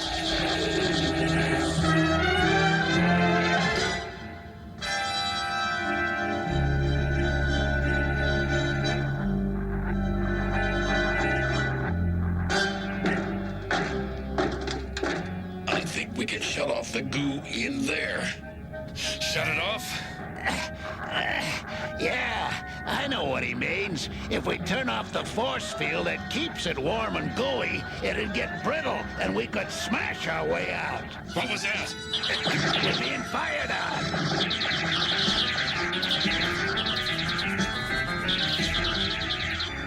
I think we can shut off the goo in there. Shut it off? Yeah, I know what he means. If we turn off the force field that keeps it warm and gooey, it'd get brittle and we could smash our way out. What was that? We're being fired on.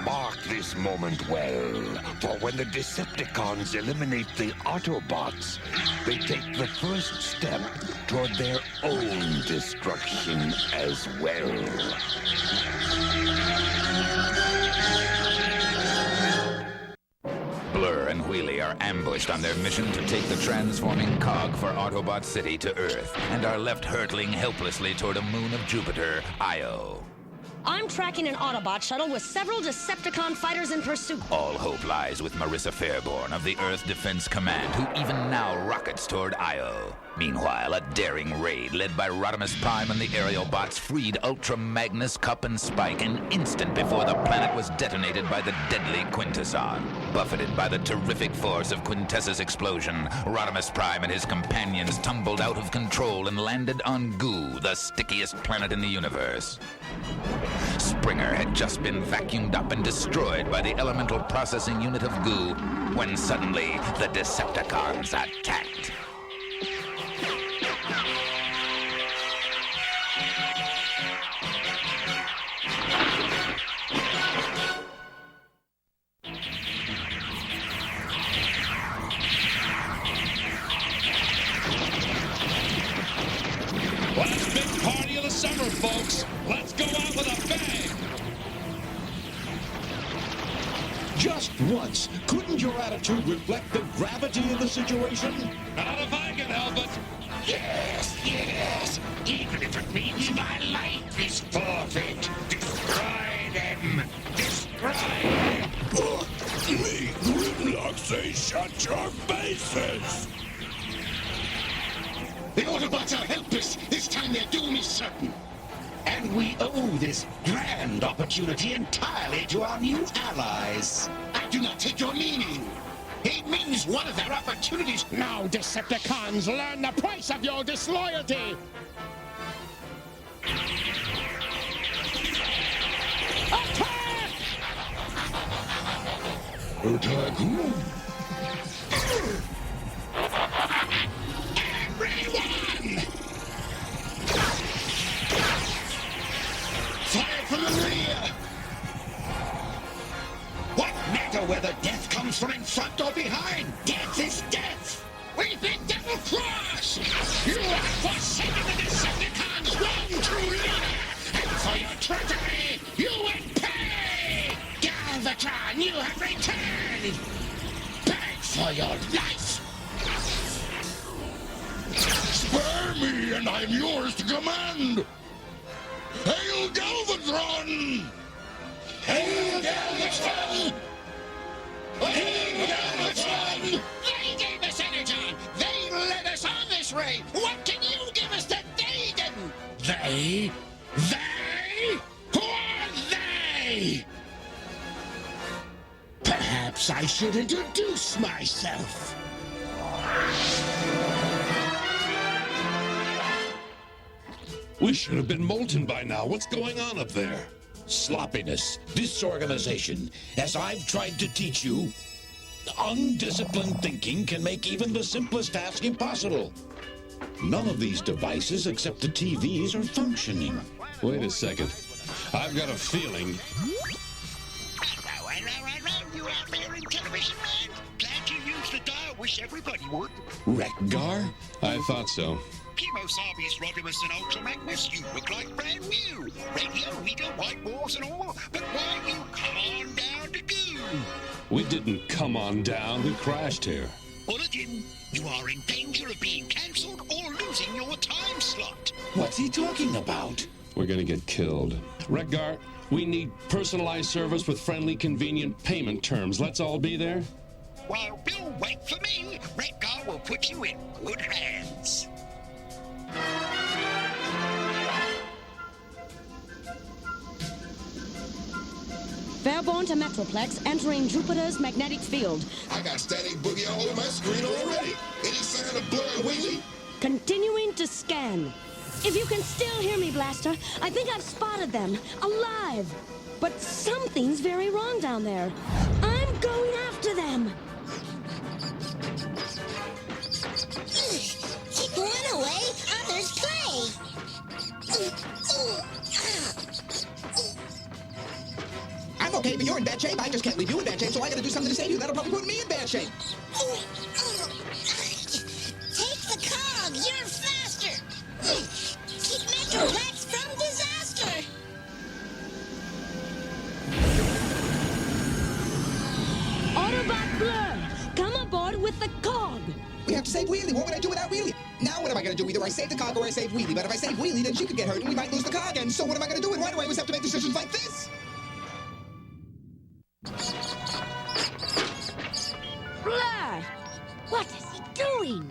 Mark this moment well, for when the Decepticons eliminate the Autobots, they take the first step toward their own destruction as well. Blur and Wheelie are ambushed on their mission to take the transforming cog for Autobot City to Earth, and are left hurtling helplessly toward a moon of Jupiter, Io. I'm tracking an Autobot shuttle with several Decepticon fighters in pursuit. All hope lies with Marissa Fairborn of the Earth Defense Command, who even now rockets toward Io. Meanwhile, a daring raid led by Rodimus Prime and the aerial bots freed Ultra Magnus, Cup, and Spike an instant before the planet was detonated by the deadly Quintesson. Buffeted by the terrific force of Quintessa's explosion, Rodimus Prime and his companions tumbled out of control and landed on Goo, the stickiest planet in the universe. Springer had just been vacuumed up and destroyed by the elemental processing unit of Goo when suddenly the Decepticons attacked. Last big party of the summer, folks. Let's go out with a bang. Just once, couldn't your attitude reflect the gravity of the situation? Not if I can help it. Yes. Even if it means my life is forfeit. Destroy them. Destroy them. Me, Grimlock, say shut your faces! The Autobots are helpless. This time their doom is certain. And we owe this grand opportunity entirely to our new allies. I do not take your meaning. It means one of their opportunities. Now, Decepticons, learn the price of your disloyalty. Attack! Attack who? Everyone! Fire from the rear! What matter whether death comes from in front or behind? Death is death! We've been double-crossed! You have forsaken the Decepticons' one true leader! And for your treachery, you will pay! Cybertron, you have returned! Beg for your life! Spare me, and I'm yours to command! Hail Galvatron! Hail Galvatron! Hail Galvatron! They gave us Energon! They led us on this raid! What can you give us that they didn't? They? They? Who are they? Perhaps I should introduce myself. We should have been molten by now. What's going on up there? Sloppiness, disorganization. As I've tried to teach you, undisciplined thinking can make even the simplest task impossible. None of these devices except the TVs are functioning. Wait a second. I've got a feeling. You out there in television land? Glad you used the dial. Wish everybody would. Rekgar? I thought so. Kemosabi's Rodimus and Ultra Magnus, you look like brand new. Radio, Rita, white walls and all. But why you come on down to Goo? We didn't come on down. We crashed here. Bulletin, you are in danger of being cancelled or losing your time slot. What's he talking about? We're gonna get killed. Rekgar, we need personalized service with friendly, convenient payment terms. Let's all be there. While Bill wait for me, Rekgar will put you in good hands. Fairborn to Metroplex, entering Jupiter's magnetic field. I got static boogie all over my screen already. Any sign of Blur and Wheelie? Continuing to scan. If you can still hear me, Blaster, I think I've spotted them, alive. But something's very wrong down there. I'm going after them. Keep one away, others play. I'm okay, but you're in bad shape. I just can't leave you in bad shape, so I gotta do something to save you. That'll probably put me in bad shape. Take the cog, you're faster. Keep Metroplex from disaster. Autobot Blur, come aboard with the cog. We have to save Wheelie. What would I do without Wheelie? Now what am I gonna do? Either I save the cog or I save Wheelie. But if I save Wheelie, then she could get hurt and we might lose the cog. And so what am I gonna do? And why do I always have to make decisions like this? Blur, what is he doing?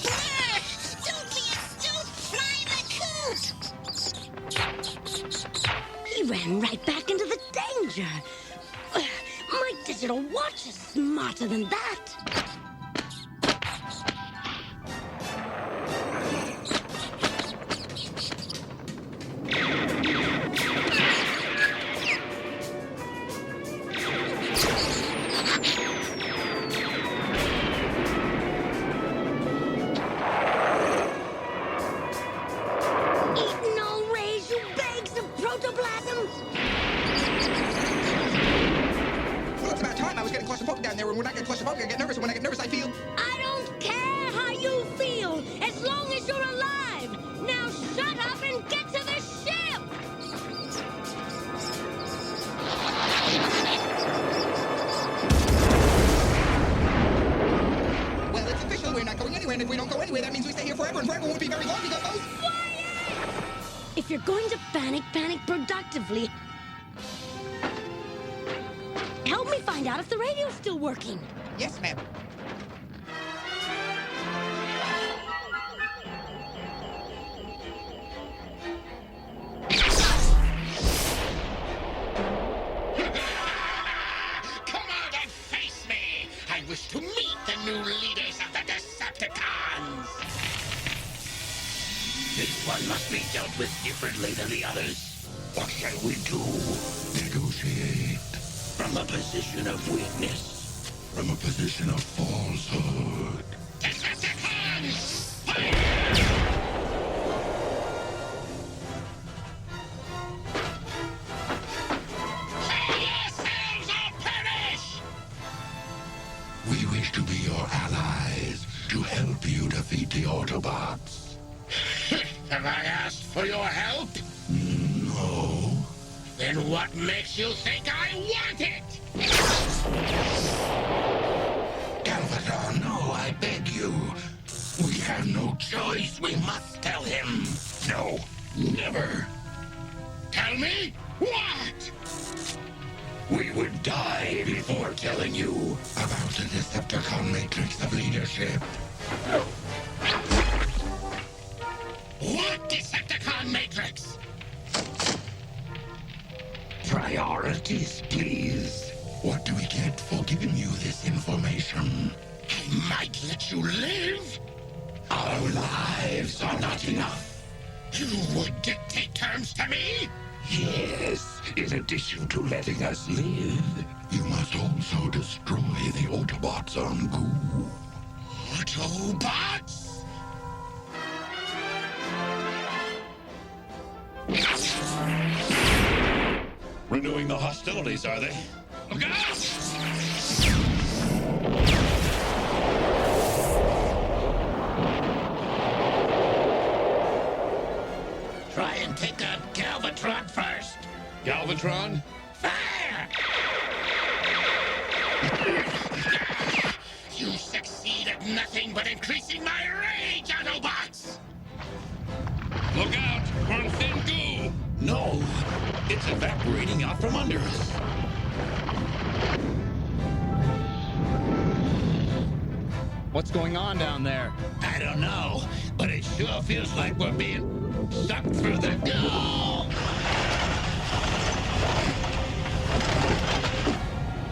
Blur, don't be a stoop. Fly the coop. He ran right back into the danger. My digital watch is smarter than that. Eat no rays, you bags of protoplasm! Well, it's about time. I was getting claustrophobic down there, and when I get claustrophobic, I get nervous, and when I get nervous, I feel... I don't care how you feel, as long as you're alive. Now shut up and get to the ship! Well, it's official. We're not going anywhere, and if we don't go anywhere, that means we stay here forever, and forever won't be very long. You got those? If you're going to panic, panic productively. Help me find out if the radio's still working. Yes, ma'am. Come out and face me! I wish to meet the new leaders of the Decepticons! This one must be dealt with differently than the others. What shall we do? Negotiate. From a position of weakness. From a position of falsehood. Decepticons! Kill yourselves or perish! We wish to be your allies, to help you defeat the Autobots. Have I asked for your help? No. Then Then what makes you think I want it? Galvatron, no, I beg you. We have no choice. We must tell him. No, never. Tell me what? We would die before telling you About the Decepticon matrix of leadership. What Decepticon matrix? priorities, please. What do we get for giving you this information? I might let you live. Our lives are not enough. You would dictate terms to me? Yes, in addition to letting us live, you must also destroy the Autobots on Goo. Autobots? Renewing the hostilities, are they? Look out! Try and take out Galvatron first. Galvatron? Fire! You succeed at nothing but increasing my rage, Autobots! Look out! We're on thin goo! No! It's evaporating out from under us. What's going on down there? I don't know, but it sure feels like we're being sucked through the goo!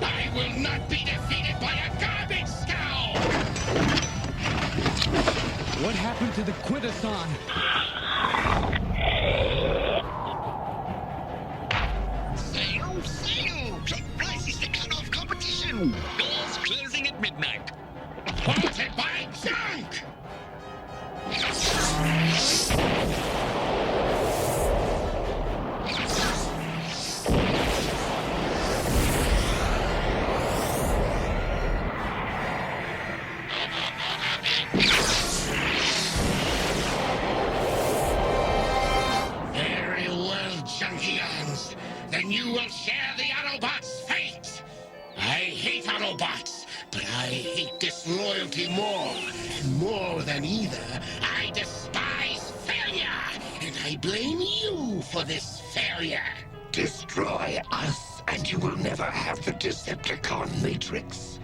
I will not be defeated by a garbage scow! What happened to the Quintesson? Sail! Drop prices to cut off competition! Doors closing at midnight. Halted by junk! Very well, Junkions. Then you will share the Autobots' fate. I hate Autobots, but I hate disloyalty more. And more than either, I despise failure. And I blame you for this failure. destroy us, and you will never have the Decepticon Matrix.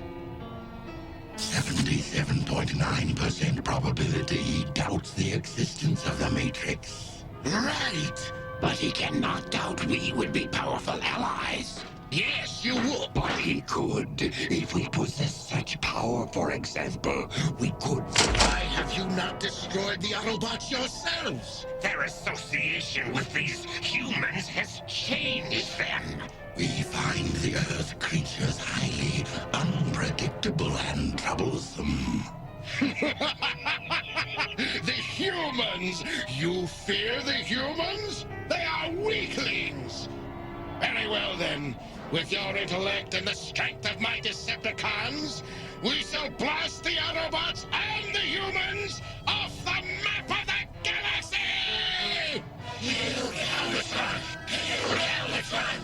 77.9% probability he doubts the existence of the Matrix. Right! But he cannot doubt we would be powerful allies. Yes, you would. But he could. If we possess such power, for example, we could... Why have you not destroyed the Autobots yourselves? Their association with these humans has changed them. We find the Earth creatures highly unpredictable and troublesome. The humans! You fear the humans? They are weaklings! Very well then. With your intellect and the strength of my Decepticons, we shall blast the Autobots and the humans off the map of the galaxy! Hail Galvatron! Hail Galvatron!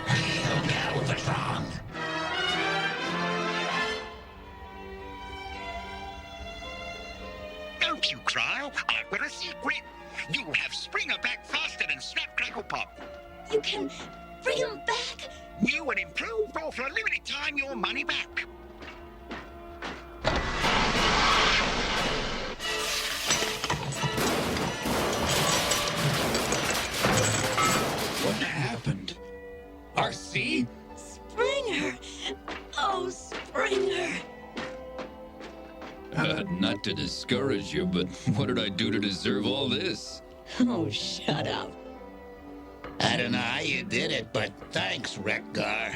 Hail Galvatron! Don't you cry. I've got a secret. You'll have Springer back faster than Snap Crackle Pop. You can bring him back? You will improve, or for a limited time, your money back. What happened? RC? Springer! Oh, Springer! Not to discourage you, but what did I do to deserve all this? Oh, shut up. I don't know how you did it, but thanks, Wreck-Gar.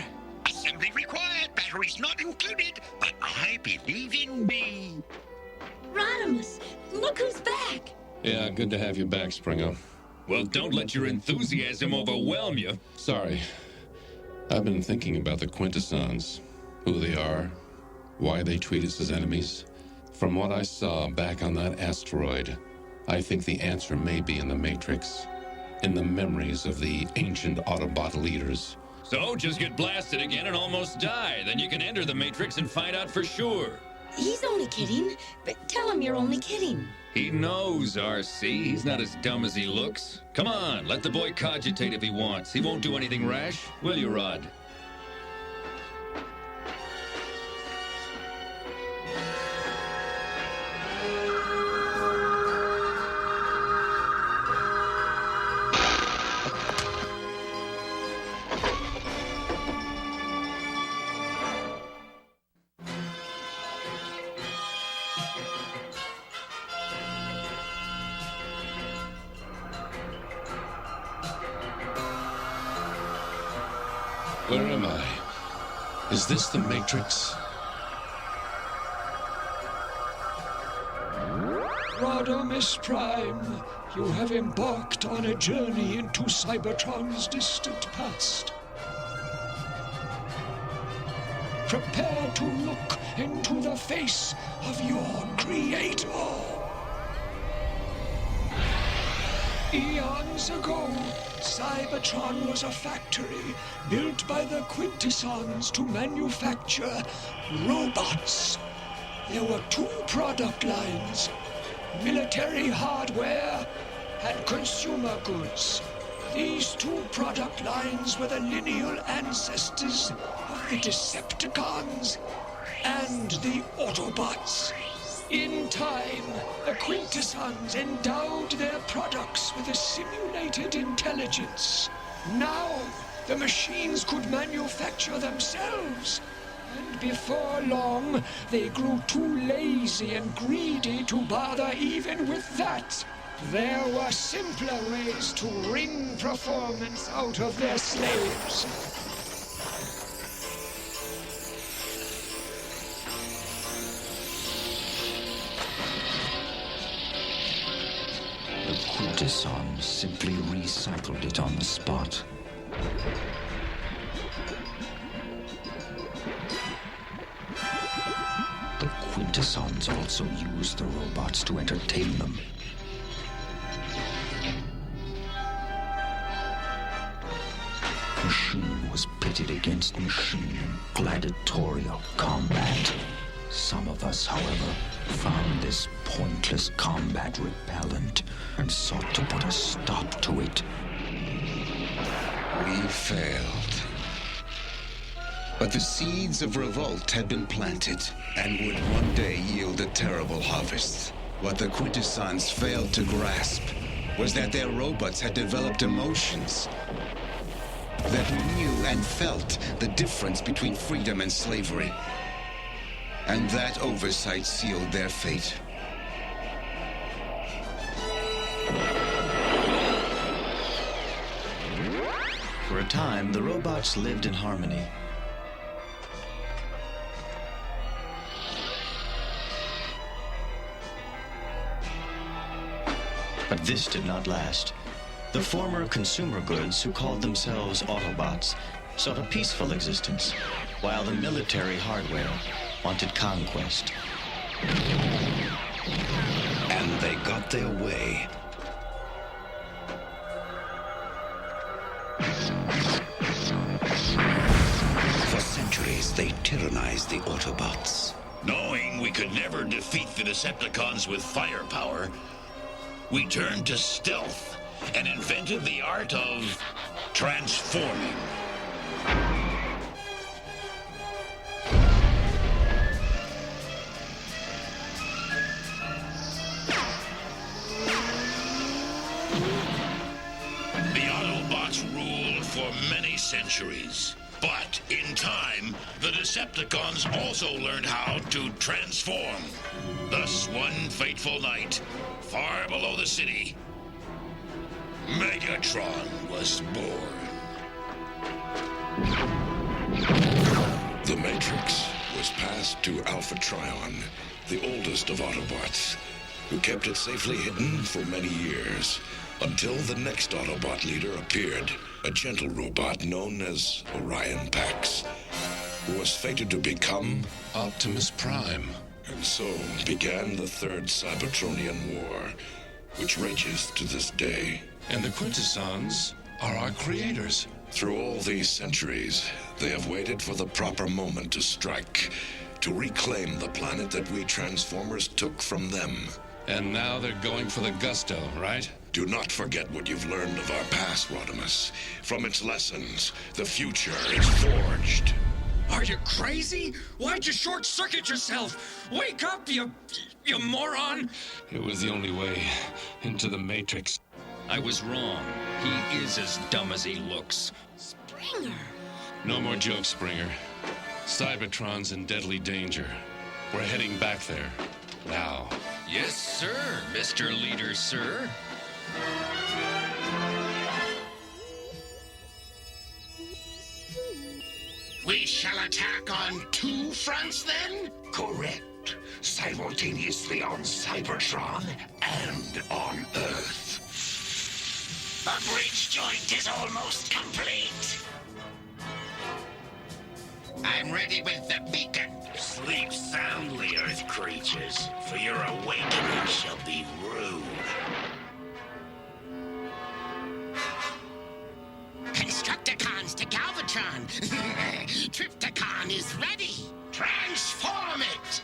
Assembly required, batteries not included, but I believe in me. Rodimus, look who's back! Yeah, good to have you back, Springer. Well, don't let your enthusiasm overwhelm you. Sorry. I've been thinking about the Quintessons, who they are, why they treat us as enemies. From what I saw back on that asteroid, I think the answer may be in the Matrix. in the memories of the ancient Autobot leaders. So just get blasted again and almost die. Then you can enter the Matrix and find out for sure. He's only kidding. But tell him you're only kidding. He knows, RC. He's not as dumb as he looks. Come on, let the boy cogitate if he wants. He won't do anything rash, will you, Rod? Where am I? Is this the Matrix? Rodimus Prime, you have embarked on a journey into Cybertron's distant past. Prepare to look into the face of your creator. Eons ago, Cybertron was a factory built by the Quintessons to manufacture robots. There were two product lines, military hardware and consumer goods. These two product lines were the lineal ancestors of the Decepticons and the Autobots. In time, the Quintessons endowed their products with a simulated intelligence. Now, the machines could manufacture themselves. And before long, they grew too lazy and greedy to bother even with that. There were simpler ways to wring performance out of their slaves. The Quintessons simply recycled it on the spot. The Quintessons also used the robots to entertain them. Machine was pitted against machine in gladiatorial combat. Some of us, however, found this pointless combat repellent and sought to put a stop to it. We failed. But the seeds of revolt had been planted and would one day yield a terrible harvest. What the Quintessons failed to grasp was that their robots had developed emotions that knew and felt the difference between freedom and slavery. And that oversight sealed their fate. For a time, the robots lived in harmony. But this did not last. The former consumer goods, who called themselves Autobots, sought a peaceful existence, while the military hardware wanted conquest. And they got their way. For centuries, they tyrannized the Autobots. Knowing we could never defeat the Decepticons with firepower, we turned to stealth and invented the art of transforming. The Autobots ruled for many centuries. But in time, the Decepticons also learned how to transform. Thus, one fateful night, far below the city, Megatron was born. The Matrix was passed to Alpha Trion, the oldest of Autobots, who kept it safely hidden for many years, until the next Autobot leader appeared, a gentle robot known as Orion Pax, who was fated to become Optimus Prime. And so began the Third Cybertronian War, which which reaches to this day. And the Quintessons are our creators. Through all these centuries, they have waited for the proper moment to strike, to reclaim the planet that we Transformers took from them. And now they're going for the gusto, right? Do not forget what you've learned of our past, Rodimus. From its lessons, the future is forged. Are you crazy? Why'd you short-circuit yourself? Wake up, you moron! It was the only way into the Matrix. I was wrong. He is as dumb as he looks. Springer! No more jokes, Springer. Cybertron's in deadly danger. We're heading back there. Now. Yes, sir, Mr. Leader, sir. We shall attack on two fronts, then? Correct. Simultaneously on Cybertron and on Earth. The bridge joint is almost complete. I'm ready with the beacon. Sleep soundly, Earth creatures, for your awakening shall be rude. Constructicons to Galvatron. Trypticon is ready. Transform it!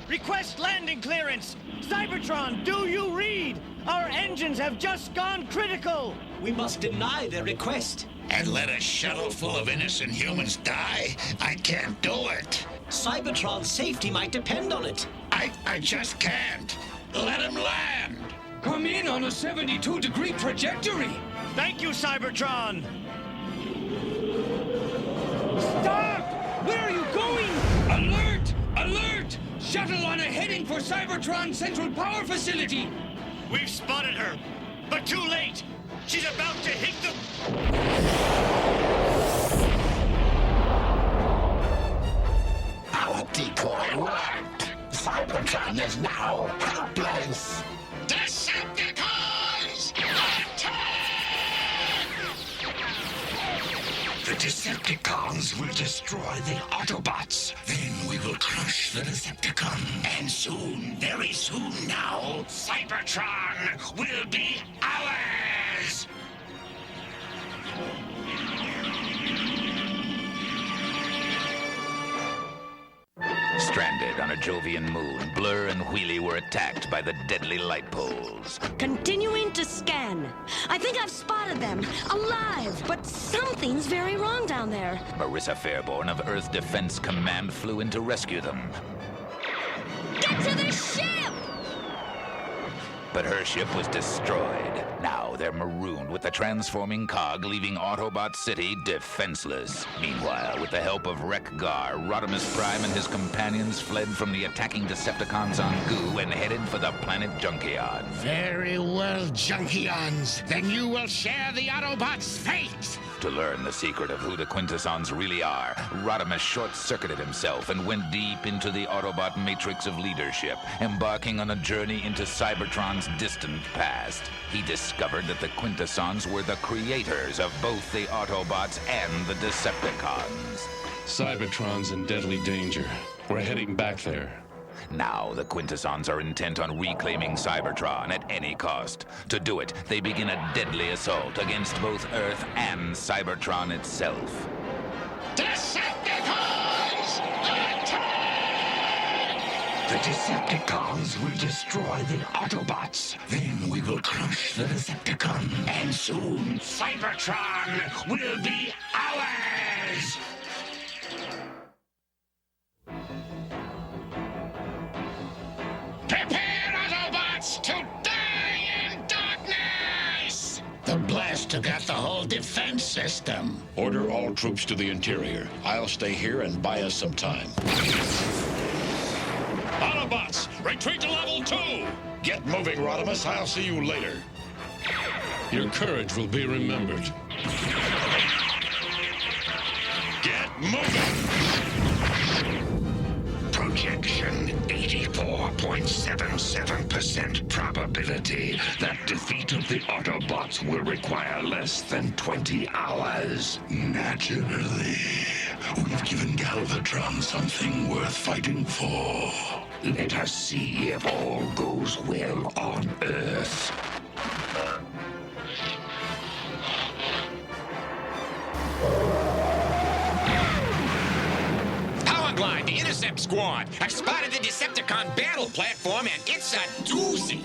Request landing clearance! Cybertron, do you read? Our engines have just gone critical! We must deny their request. And let a shuttle full of innocent humans die? I can't do it. Cybertron's safety might depend on it. I just can't. Let him land. Come in on a 72-degree trajectory. Thank you, Cybertron! Stop! Where are you going? Alert! Alert! Shuttle on a heading for Cybertron Central Power Facility! We've spotted her, but too late! She's about to hit the... Our decoy worked. Cybertron is now helpless. Decepticons! Attack! The Decepticons will destroy the Autobots. Then we will crush the Decepticon. And soon, very soon now, Cybertron will be ours! Stranded on a Jovian moon, Blur and Wheelie were attacked by the deadly light poles. Continuing to scan. I think I've spotted them, alive, but something's very wrong down there. Marissa Fairborn of Earth Defense Command flew in to rescue them. Get to the ship! But her ship was destroyed. Now they're marooned with the transforming cog, leaving Autobot City defenseless. Meanwhile, with the help of Wreck-Gar, Rodimus Prime and his companions fled from the attacking Decepticons on Goo and headed for the planet Junkion. Very well, Junkions. Then you will share the Autobots' fate. To learn the secret of who the Quintessons really are, Rodimus short-circuited himself and went deep into the Autobot matrix of leadership, embarking on a journey into Cybertron's distant past. He discovered that the Quintessons were the creators of both the Autobots and the Decepticons. Cybertron's in deadly danger. We're heading back there. Now, the Quintessons are intent on reclaiming Cybertron at any cost. To do it, they begin a deadly assault against both Earth and Cybertron itself. Decepticons! Attack! The Decepticons will destroy the Autobots. Then we will crush the Decepticon. And soon, Cybertron will be ours! Prepare, Autobots! to die in darkness! The blaster got the whole defense system. Order all troops to the interior. I'll stay here and buy us some time. Autobots, retreat to level 2! Get moving, Rodimus. I'll see you later. Your courage will be remembered. Get moving! Projection 84.77% probability that defeat of the Autobots will require less than 20 hours. Naturally. We've given Galvatron something worth fighting for. Let us see if all goes well on Earth. Powerglide, the Intercept Squad. I've spotted the Decepticon battle platform, and it's a doozy.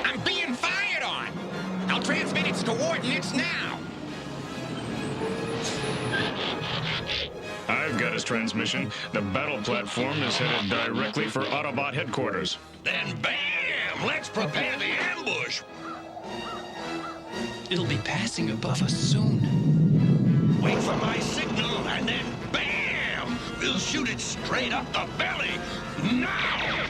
I'm being fired on. I'll transmit its coordinates now. I've got his transmission. The battle platform is headed directly for Autobot headquarters. Then bam! Let's prepare the ambush! It'll be passing above us soon. Wait for my signal, and then bam! We'll shoot it straight up the belly! Now!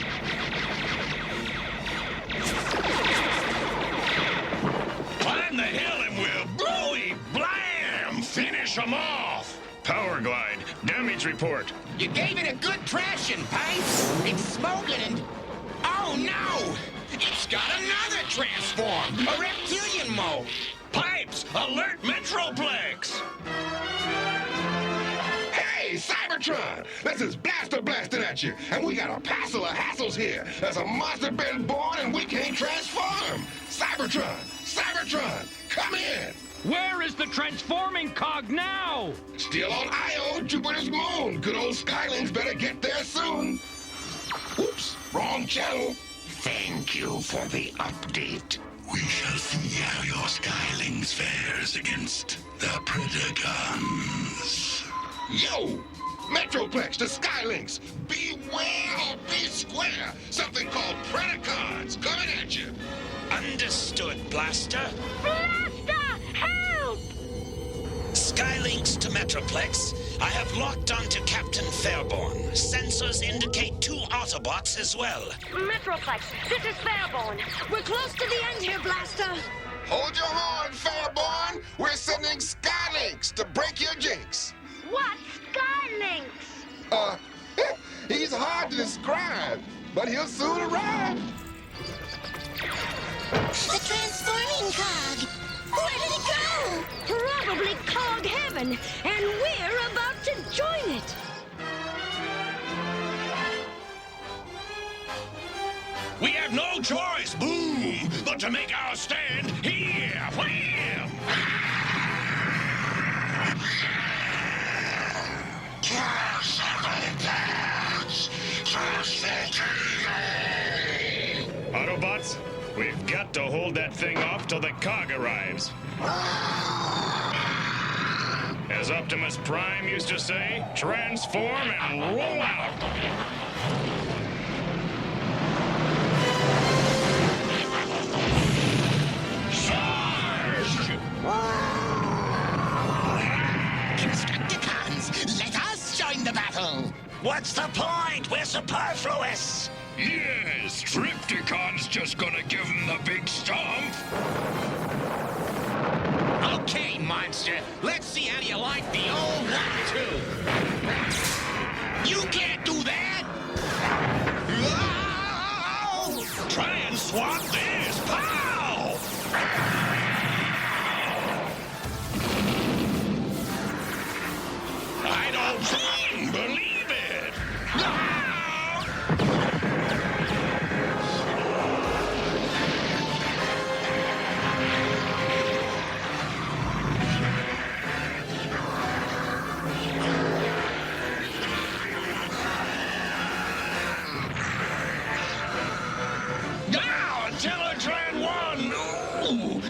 Climb the hill and we'll blowy blam! Finish 'em off! Powerglide, damage report. You gave it a good trashing, Pipes. It's smoking and... Oh, no! It's got another transform! A reptilian mode! Pipes, alert Metroplex! Hey, Cybertron! This is Blaster blasting at you, and we got a passel of hassles here. There's a monster been born, and we can't transform. Cybertron! Cybertron! Come in! Where is the transforming cog now? Still on Io, Jupiter's moon. Good old Skylings better get there soon. Oops, wrong channel. Thank you for the update. We shall see how your Skylings fares against the Predacons. Yo! Metroplex to Skylings! Beware or be square! Something called Predacons coming at you! Understood, Blaster. Blaster, help! Skylinks to Metroplex. I have locked onto Captain Fairborn. Sensors indicate 2 Autobots as well. Metroplex, this is Fairborn. We're close to the end here, Blaster. Hold your horn, Fairborn! We're sending Skylinks to break your jinx! What Skylinks? He's hard to describe, but he'll soon arrive. The transforming cog. Where did it go? Probably Cog Heaven, and we're about to join it. We have no choice, boom, but to make our stand here. Wham! Autobots, we've got to hold that thing off till the cog arrives. As Optimus Prime used to say, transform and roll out. Constructicons, let us join the battle! What's the point? We're superfluous. Yes, Triptychon's just gonna give him the big stomp. Okay, monster, let's see how you like the old 1-2. You can't do that! Try and swap this! Pow! I don't believe it! Now, Teletran 1! Ooh,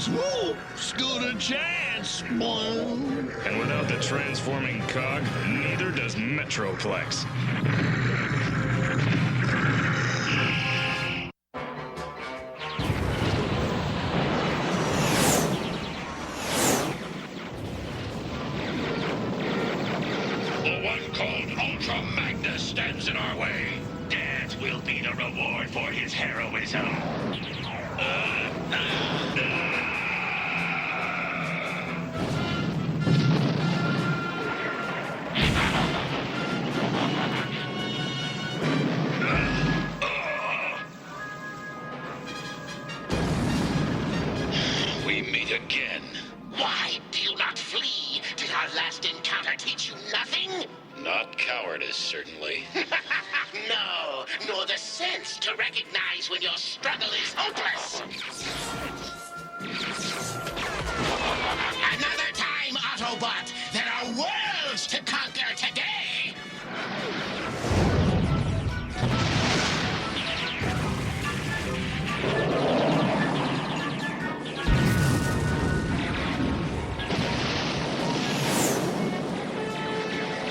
Autobots won't stood a chance. And without the transforming cog, neither does Metroplex. The one called Ultra Magnus stands in our way. Death will be the reward for his heroism. We meet again. Why do you not flee? Did our last encounter teach you nothing? Not cowardice, certainly. No, nor the sense to recognize when your struggle is hopeless. Another time, Autobot. There are worlds to conquer today.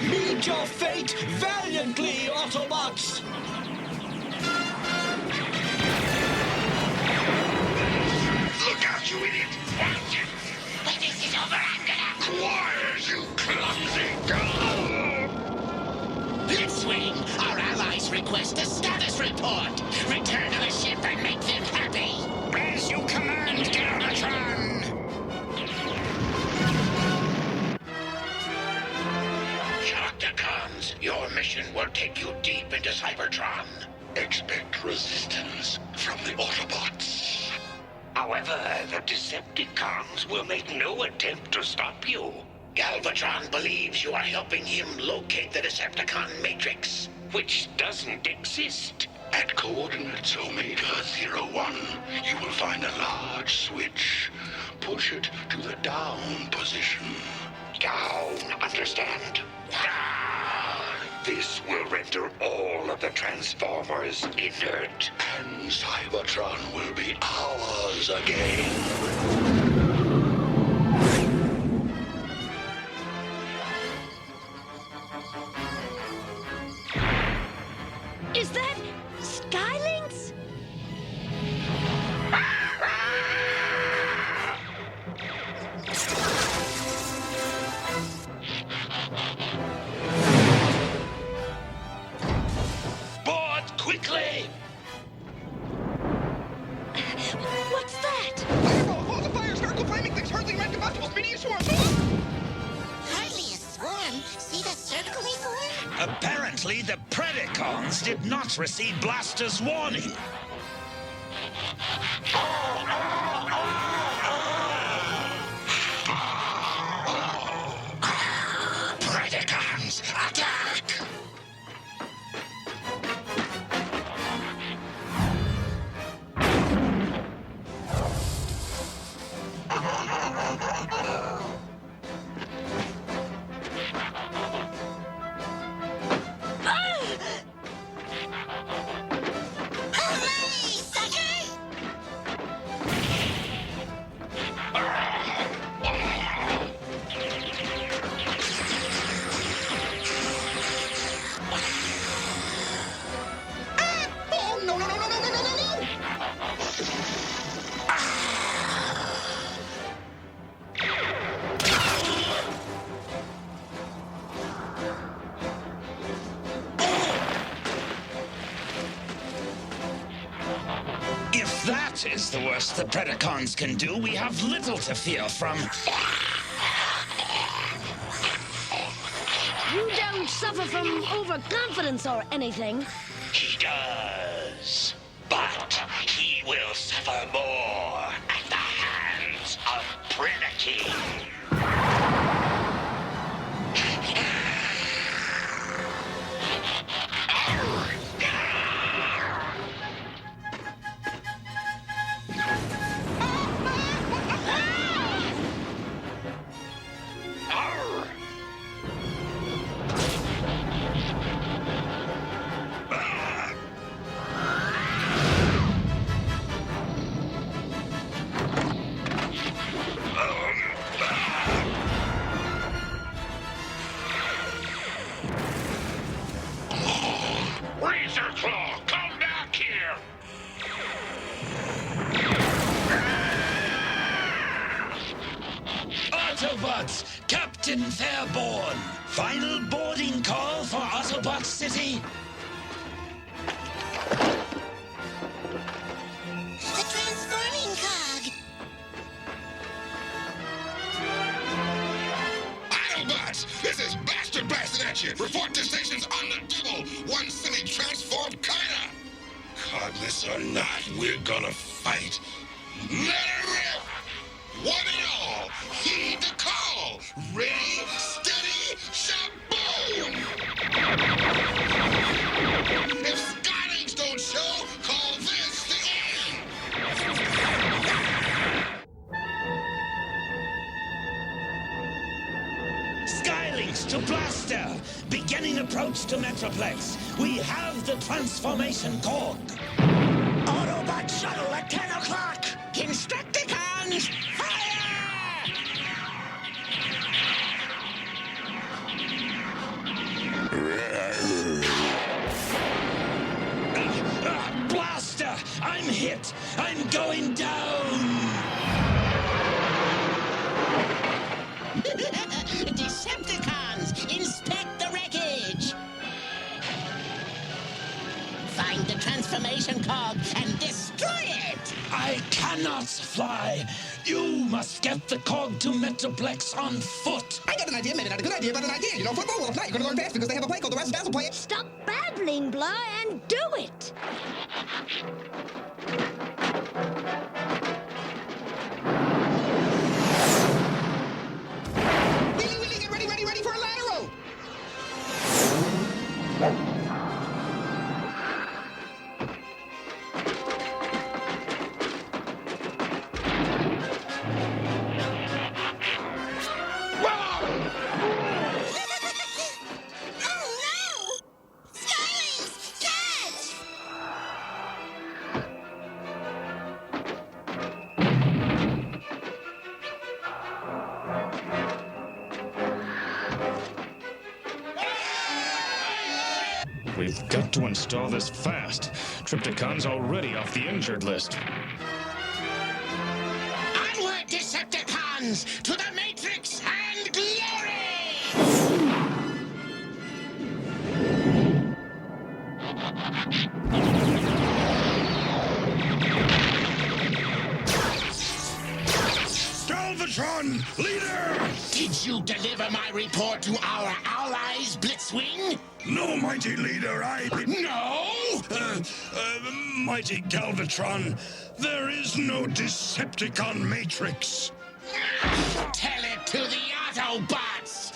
Meet your fate valiantly, Autobots! Look out, you idiot! Watch it! When this is over, I'm gonna... Quiet, you clumsy girl! Blitzwing, our allies request a status report. Return to the ship and make them happy. As you command, Galvatron! Shockticons, your mission will take you deep into Cybertron. Expect resistance from the Autobots. However, the Decepticons will make no attempt to stop you. Galvatron believes you are helping him locate the Decepticon Matrix, which doesn't exist. At coordinates Omega-01, you will find a large switch. Push it to the down position. Down, understand? Down! This will render all of the Transformers inert. And Cybertron will be ours again. Is that Skylinks? Board, quickly! What's that? Fireball! All the fire circle flaming things hurtling red combustible speeding swarm! Hardly a swarm. See the circle they form? Apparently, the Predacons did not receive Blaster's warning. Predacons, attack! Oh, no, no, no, no, no, no, no, no, no! If that is the worst the Predacons can do, we have little to fear from... You don't suffer from overconfidence or anything. He does. But he will suffer more at the hands of Predaking. Final boarding call for Autobot City. The transforming cog. Autobots, this is Blaster blasting at you. Report to stations on the double. One semi-transformed Kyna. Codless or not, we're gonna fight. Let her rip! One and all, heed the call. Ready, steady, shaboom! If Skylinks don't show, call this the end! Skylinks to Blaster! Beginning approach to Metroplex. We have the transformation cog. Autobot shuttle at 10 o'clock! Constructicons, fire! Blaster! I'm hit! I'm going down! Decepticons, inspect the wreckage! Find the transformation cog and destroy it! I cannot fly! You must get the cog to Metroplex on foot! I got an idea, maybe not a good idea, but an idea. You know, football, well, if not, you're gonna learn fast because they have a play called the Razzle Dazzle play. Stop babbling, Blah, and do it! Willy, get ready for a lateral! We've got to install this fast. Trypticon's already off the injured list. Onward, Decepticons! To the Matrix and glory! Galvatron, leader! Did you deliver my report to our allies, Blitzwing? No, mighty leader, No! Mighty Galvatron, there is no Decepticon Matrix. Tell it to the Autobots!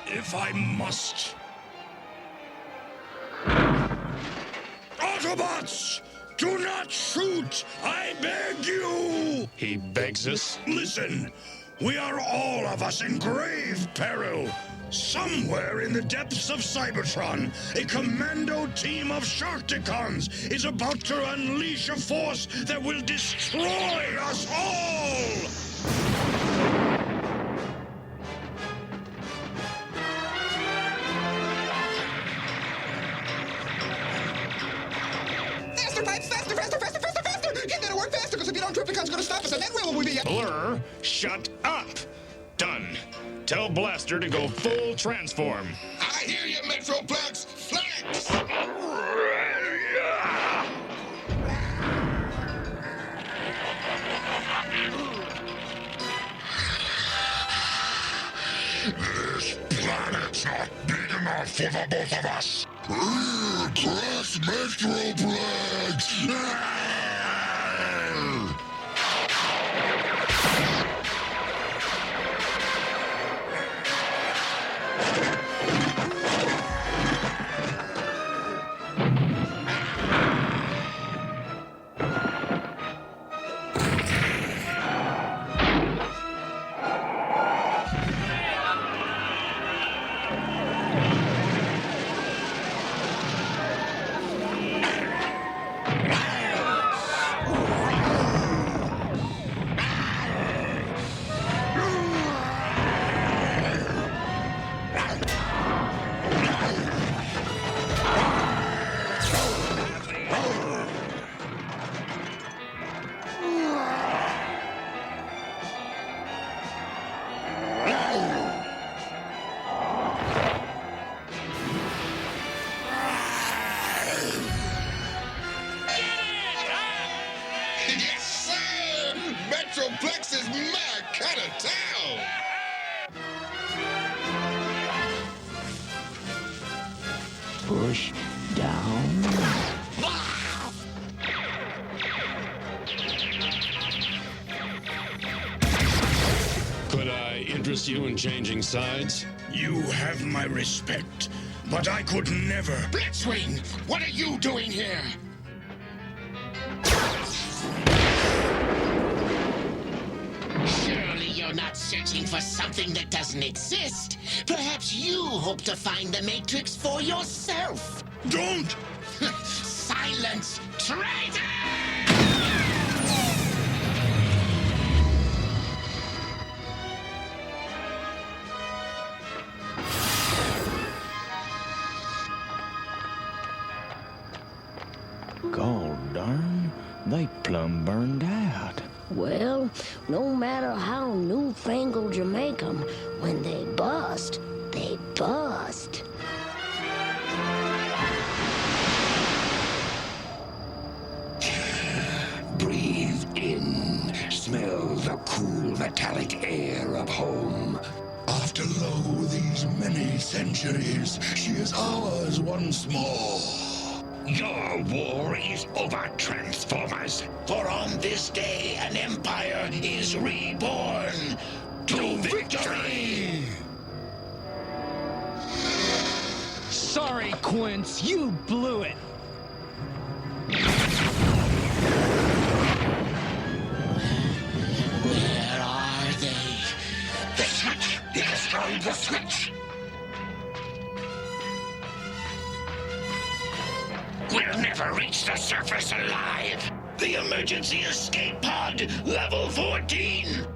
If I must. Autobots! Do not shoot! I beg you! He begs us? Listen, we are all of us in grave peril. Somewhere in the depths of Cybertron, a commando team of Sharkticons is about to unleash a force that will destroy us all! Faster! Get that to work faster, because if you don't, Trypticon's gonna stop us, and then where will we be? Blur, shut up! Done. Tell Blaster to go full transform. I hear you, Metroplex! Flex! This planet's not big enough for the both of us! Crash Metroplex! Push down. Could I interest you in changing sides? You have my respect, but I could never. Blitzwing, what are you doing here? Surely you're not searching for something that doesn't exist. Perhaps you hope to find the Matrix for yourself. Don't! Silence, traitor! God darn, they plumb burned out. Well, no matter how newfangled you make 'em, when they bust, they bust. Breathe in. Smell the cool metallic air of home. After lo these many centuries, she is ours once more. Your war is over, Transformers. For on this day, an empire is reborn. To victory! Sorry, Quince, you blew it. Where are they? The switch! He destroyed the switch! We'll never reach the surface alive. The emergency escape pod, level 14.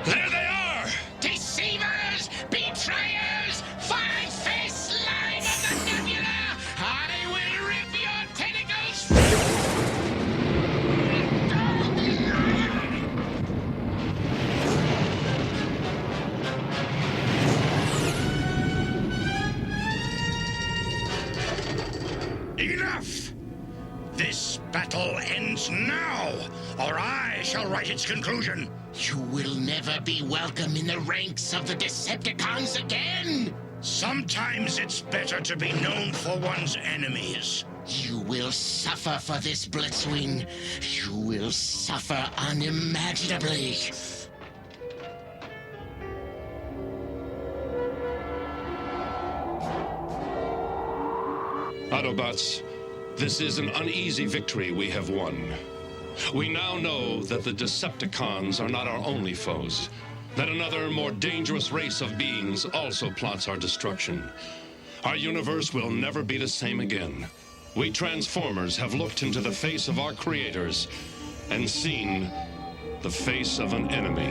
There they are! Deceivers! Betrayers! Five-faced slime of the nebula! I will rip your tentacles! Enough! This battle ends now, or I shall write its conclusion. You will never be welcome in the ranks of the Decepticons again! Sometimes it's better to be known for one's enemies. You will suffer for this, Blitzwing. You will suffer unimaginably. Autobots, this is an uneasy victory we have won. We now know that the Decepticons are not our only foes, that another, more dangerous race of beings also plots our destruction. Our universe will never be the same again. We Transformers have looked into the face of our creators and seen the face of an enemy.